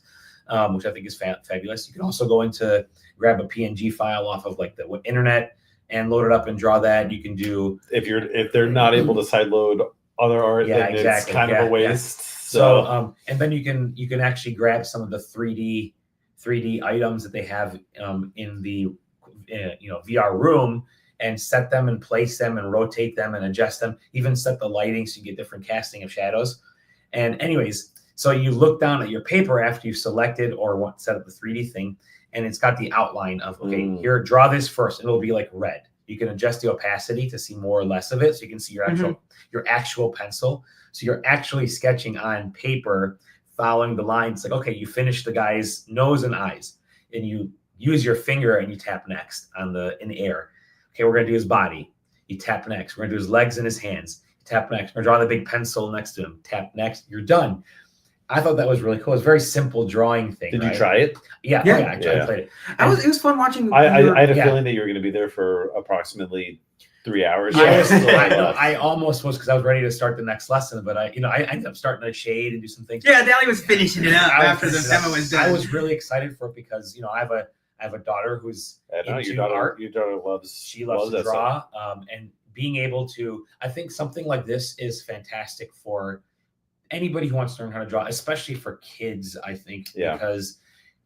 which I think is fabulous. You can also go into grab a PNG file off of like the internet and load it up and draw that. You can do if they're not able to sideload other art, then it's kind of a waste. So and then you can actually grab some of the 3D items that they have in the VR room and set them and place them and rotate them and adjust them, even set the lighting so you get different casting of shadows. And anyways, so you look down at your paper after you've selected or set up the 3D thing, and it's got the outline of, okay, here, draw this first, and it'll be like red. You can adjust the opacity to see more or less of it, so you can see your actual pencil. So you're actually sketching on paper, following the lines. Like, okay, you finish the guy's nose and eyes, and you use your finger and you tap next in the air. Okay, we're gonna do his body. You tap next. We're gonna do his legs and his hands. You tap next. We're gonna draw the big pencil next to him. Tap next. You're done. I thought that was really cool. It's a very simple drawing thing. Did you try it? Yeah. Yeah. I played it. It was fun watching. I had a feeling that you were going to be there for approximately 3 hours. I almost was because I was ready to start the next lesson, but I ended up starting to shade and do some things. Yeah, Dally was finishing it up after the demo was done. I was really excited for it because I have a daughter who's into art. Your daughter loves to draw, and being able to, I think something like this is fantastic for anybody who wants to learn how to draw, especially for kids, I think, because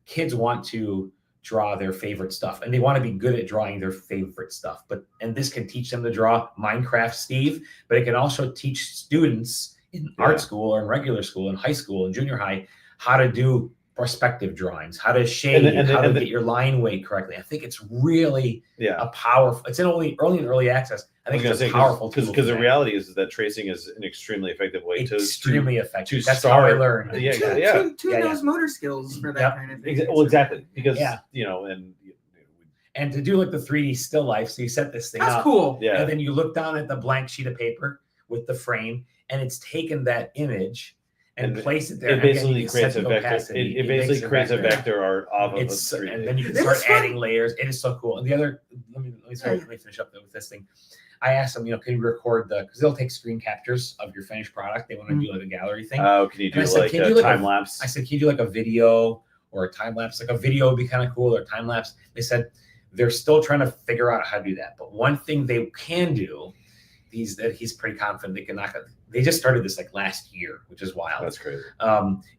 kids want to draw their favorite stuff and they want to be good at drawing their favorite stuff. And this can teach them to draw Minecraft, Steve, but it can also teach students in art school or in regular school, in high school and junior high, how to do perspective drawings, how to shade, how to get your line weight correctly. I think it's really a powerful, it's in early access. I think it's a powerful tool. Because the reality is that tracing is an extremely effective way to effective. That's start. how I learned. Tune those motor skills for that kind of thing. Well, exactly. Because and to do like the 3D still life, so you set this thing up. That's cool. Yeah. And then you look down at the blank sheet of paper with the frame, and it's taken that image and place it there. It basically creates a vector. It basically creates a vector art off of it. And then you can start adding layers. It is so cool. And the other, let me finish up with this thing. I asked them, can you record because they'll take screen captures of your finished product. They want to do like a gallery thing. Oh, can you do like a time lapse? I said, can you do like a video or a time lapse? Like a video would be kind of cool, or a time lapse. They said they're still trying to figure out how to do that. But one thing they can do, he's pretty confident they can knock it. They just started this like last year, which is wild. That's crazy.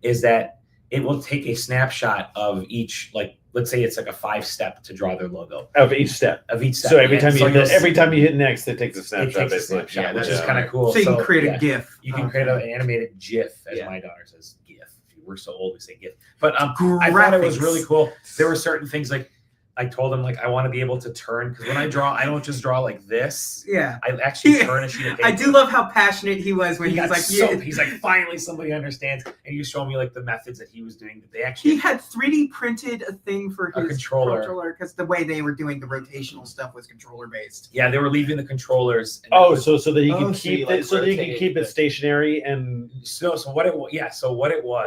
Is that it will take a snapshot of each, like, let's say it's like a 5-step to draw their logo. Of each step. So every time you hit next, it takes a snapshot, basically. Which is kind of cool. So you can create a GIF. You can create an animated GIF, as my daughter says, GIF. We're so old, we say GIF. But I thought it was really cool. There were certain things like, I told him, like, I want to be able to turn, because when I draw, I don't just draw like this. Yeah. I actually turn a sheet of paper. I do love how passionate he was when he was like, he's like, finally somebody understands. And he was showing me like the methods that he was doing. That they actually he had 3D printed a thing for his controller, because the way they were doing the rotational stuff was controller based. Yeah, they were leaving the controllers. So that he can keep it, so that he can keep it stationary and so what it was,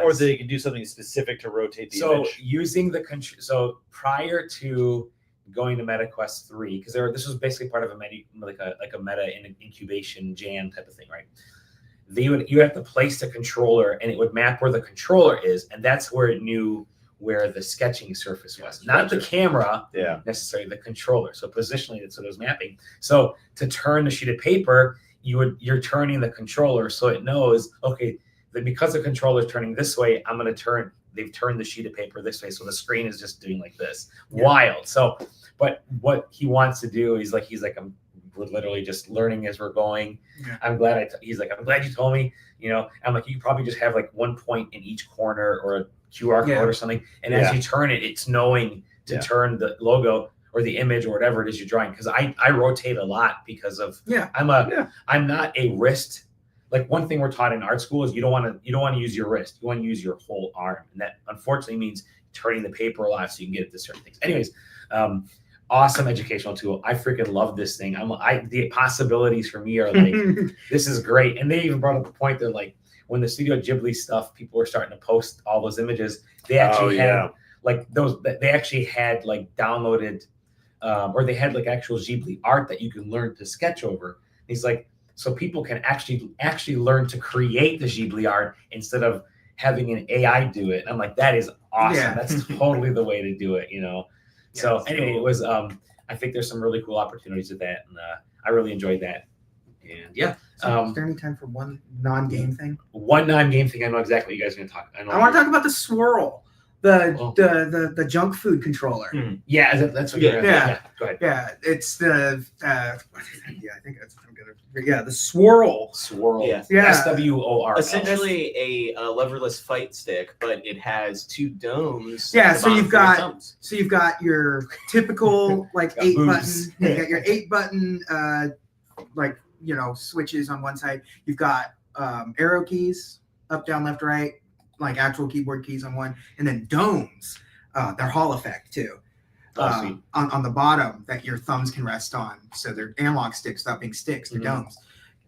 or that he can do something specific to rotate the image. So using the prior to going to MetaQuest 3, because this was basically part of a meta incubation jam type of thing, right? You have to place the controller, and it would map where the controller is, and that's where it knew where the sketching surface was, not the camera, necessarily the controller. So positionally, that's what it was mapping. So to turn the sheet of paper, you're turning the controller, so it knows, okay, that because the controller is turning this way, I'm going to turn. They've turned the sheet of paper this way, so the screen is just doing like this. Wild. So, but what he wants to do is we're literally just learning as we're going. Yeah. I'm glad he's like, I'm glad you told me. I'm like, you could probably just have like one point in each corner or a QR code or something, and as you turn it, it's knowing to turn the logo or the image or whatever it is you're drawing. Because I rotate a lot because of I'm not a wrist like one thing we're taught in art school is you don't want to use your wrist. You want to use your whole arm, and that unfortunately means turning the paper a lot so you can get it to certain things. Anyways, awesome educational tool. I freaking love this thing. The possibilities for me are like, this is great. And they even brought up the point that like when the Studio Ghibli stuff, people were starting to post all those images. They actually had like those. They actually had like downloaded, or they had like actual Ghibli art that you can learn to sketch over. He's like, so people can actually learn to create the Ghibli art instead of having an AI do it. And I'm like, that is awesome. Yeah. That's totally the way to do it, you know. Yeah, So anyway, it was. I think there's some really cool opportunities with that, and I really enjoyed that. And yeah, Is there any time for one non-game thing? one non-game thing. I know exactly what you guys are going to talk. I want to talk about the swirl, the junk food controller. Yeah, that's what. Yeah. Yeah. Go ahead. Yeah, it's the I think that's I'm gonna. Yeah, the swirl. Swirl. Yeah. Yeah. SWOR. Essentially a leverless fight stick, but it has two domes. Yeah, at the so you've bottom for your got- thumbs. So you've got your typical like Got 8 boobs. button. You got your 8 button like switches on one side. You've got arrow keys up, down, left, right, like actual keyboard keys on one, and then domes. They're Hall effect too. Oh, On the bottom that your thumbs can rest on. So they're analog sticks, not being sticks, they're Mhm. domes.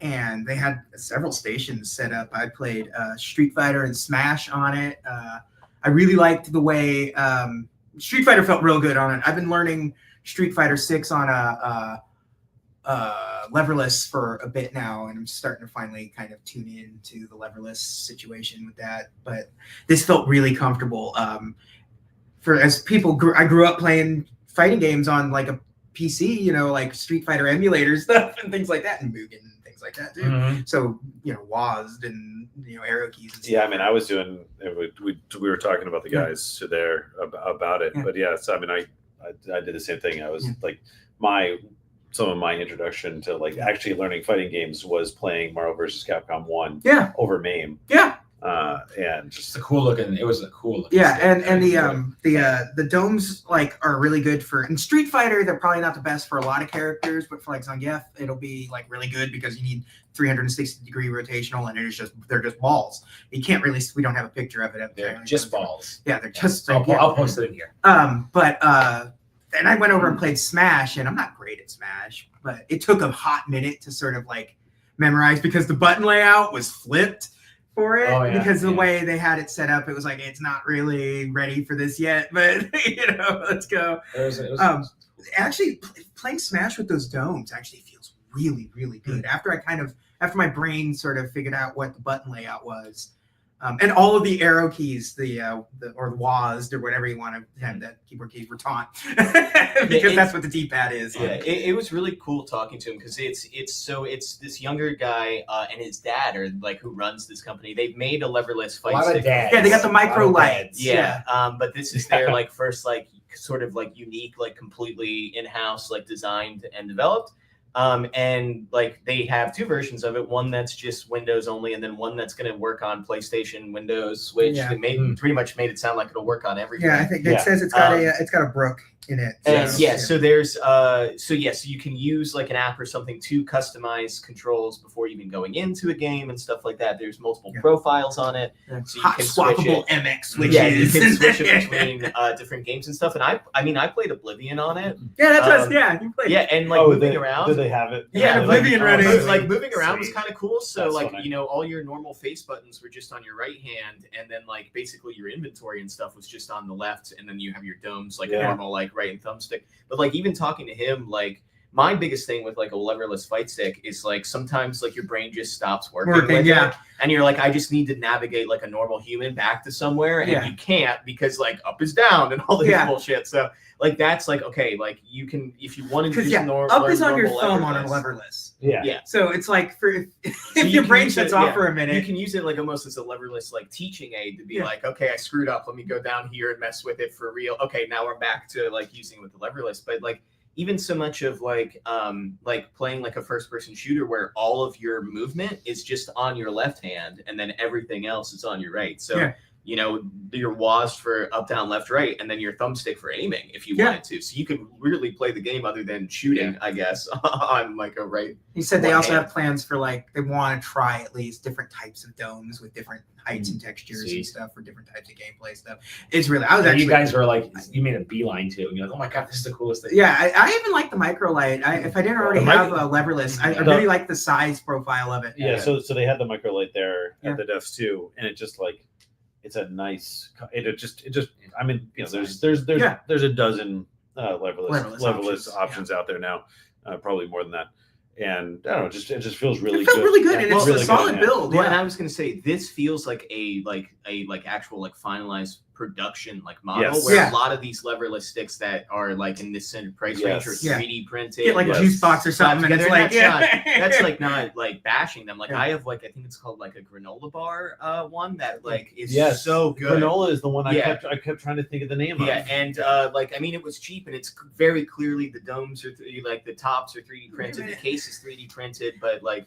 And they had several stations set up. I played Street Fighter and Smash on it. I really liked the way Street Fighter felt real good on it. I've been learning Street Fighter 6 on a leverless for a bit now, and I'm starting to finally kind of tune in to the leverless situation with that. But this felt really comfortable. I grew up playing fighting games on like a PC, like Street Fighter emulator stuff and things like that, and Mugen and things like that too. Mhm. So WASD and arrow keys and stuff. Yeah, I mean, I was doing. We were talking about the guys there about it, Yeah. but yeah, so I mean, I did the same thing. I was Yeah. like some of my introduction to like actually learning fighting games was playing Marvel vs. Capcom 1 Yeah, over MAME, yeah, and It's just a cool looking. It was a cool looking. yeah. stick. And I enjoyed it. the domes like are really good for in Street Fighter. They're probably not the best for a lot of characters, but for like Zangief, it'll be like really good because you need 360-degree rotational, and they're just balls. You can't really. We don't have a picture of it. They're just balls. Yeah, they're just. I'll post it in here. And I went over and played Smash, and I'm not great at Smash, but it took a hot minute to sort of like memorize because the button layout was flipped for it. Oh, yeah, because the yeah. way they had it set up, it was like it's not really ready for this yet, but let's go. It was Actually, playing Smash with those domes actually feels really, really good. After my brain sort of figured out what the button layout was. And all of the arrow keys, or WASD or whatever you want to have, that keyboard keys were taunt because that's what the D-pad is. Yeah, it was really cool talking to him because it's this younger guy and his dad are like who runs this company. They've made a leverless a fight lot stick. of dads. Yeah, they got the micro A lot of lights. dads. Yeah, but this is their like first like sort of like unique like completely in-house like designed and developed. And like they have two versions of it, one that's just Windows only, and then one that's going to work on PlayStation, Windows, Switch. Yeah. They pretty much made it sound like it'll work on everything. Yeah, I think it says it's got a Brook in it. And So, so there's so you can use like an app or something to customize controls before even going into a game and stuff like that. There's multiple profiles on it, so you hot can switch swappable it. MX switches. Yeah, you can switch it between different games and stuff. And I played Oblivion on it. Yeah, that's you played. Yeah, and like moving around. Did they have it? Yeah, Oblivion running. Like moving around was kind of cool. So That's like funny. all your normal face buttons were just on your right hand, and then like basically your inventory and stuff was just on the left, and then you have your domes like normal like right and thumbstick. But like even talking to him, like my biggest thing with like a leverless fight stick is like sometimes like your brain just stops working with it, and you're like, I just need to navigate like a normal human back to somewhere, and you can't because like up is down and all this bullshit. So like that's like okay, like you can if you want to Because just up is on your normal thumb on a leverless. leverless. Yeah. So it's like if you your can brain use shuts it- off yeah. for a You minute. can use it like almost as a leverless like teaching aid to be Yeah. like, okay, I screwed up. Let me go down here and mess with it for real. Okay, now we're back to like using it with the leverless. But like even so much of like playing like a first person shooter where all of your movement is just on your left hand and then everything else is on your right. So you know, your WASD for up, down, left, right, and then your thumbstick for aiming if you Yeah. wanted to. So you could really play the game other than shooting, I guess, on like a right. He said they One also hand. have plans for like they want to try at least different types of domes with different heights and textures Sweet. and stuff for different types of gameplay stuff. It's really I was And actually you guys were like, you made a beeline too. And you're like, oh my god, this is the coolest thing. yeah, I even like the micro light. If I didn't already The have mic- a leverless, I Yeah. really like the size profile of it. Yeah, so they had the micro light there Yeah. at the devs too, and it just like it's a nice. It just I mean, you know, there's Yeah. there's a dozen Leverless leverless options, options out there now, probably more than that. And I don't know, it just feels really It felt good. really good, Yeah, and Well, it's really a good, solid yeah. build. Well, and Yeah. I was gonna say this feels like a actual like finalized production like model Yes. where Yeah. a lot of these leverless sticks that are like in this price range are Yes. Yeah. 3D printed. Get like Yes. a juice box or something, and it's together, like and that's like not like bashing them. Like Yeah. I have like I think it's called like a granola bar one that like is Yes, so good. Granola is the one Yeah. I kept trying to think of the name of. Yeah, and like I mean, it was cheap, and it's very clearly the domes are like the tops are 3D printed, the case is 3D printed, but like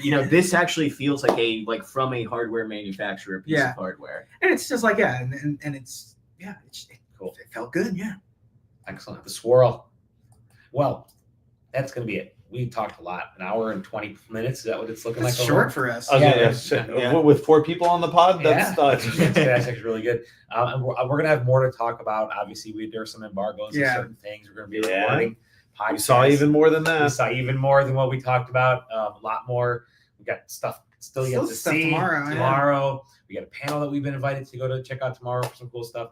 you know, this actually feels like a like from a hardware manufacturer piece Yeah. of hardware. and it's just like and it's Cool. It felt good. Yeah. Excellent. The swirl. Well, that's going to be it. We talked a lot. An hour and 20 minutes. Is that what it's looking It's like? short for us. I was Yeah, gonna yeah, say, yeah. with 4 people on the pod, that's That's actually really good. And we're going to have more to talk about. Obviously, there are some embargoes and Yeah. certain things. We're going to be Yeah. recording podcasts. we saw even more than We that. saw even more than what we talked about. A lot more. We got stuff still yet Still to stuff see tomorrow, yeah. Tomorrow, we got a panel that we've been invited to go to check out tomorrow for some cool stuff,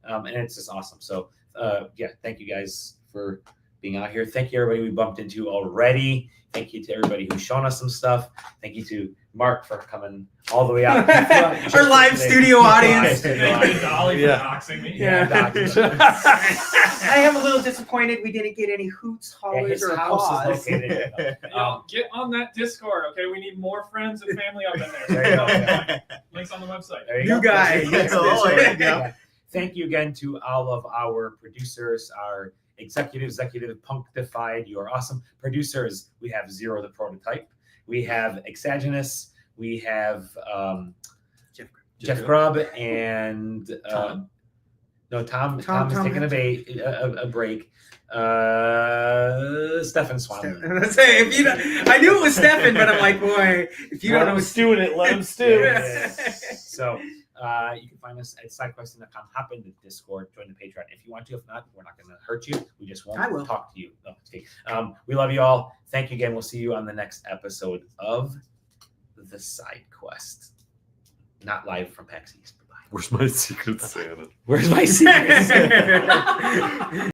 and it's just awesome. So, yeah, thank you guys for being out here. Thank you everybody we bumped into already. Thank you to everybody who's shown us some stuff. Thank you to Mark for coming all the way out. Our live studio audience. Live studio Thank you, audience. Dolly, Yeah. for doxing me. Yeah, I am a little disappointed we didn't get any hoots, Yeah, hollers, his or house is applause. located. Y'all get on that Discord, okay? We need more friends and family up in there. There you go. Yeah. Links on the website. There you You go. guys. Oh, there you go. Yeah. Thank you again to all of our producers, our executive punctified. You are awesome producers. We have Zero the Prototype. We have Exagenous. We have Jeff Grubb and Tom. No, Tom is Tom taking a break. Stefan Swanman. Let's say if you, I knew it was Stefan, but I'm like, boy, if you don't know, Let him stew in it. Let him stew. Yeah. So you can find us at sidequesting.com. Hop into Discord, join the Patreon if you want to. If not, we're not going to hurt you. We just I will. won't talk to you. No, okay. We love you all. Thank you again. We'll see you on the next episode of the Side Quest. Not live from PAX East. Bye-bye. Where's my secret Santa? Where's my secret?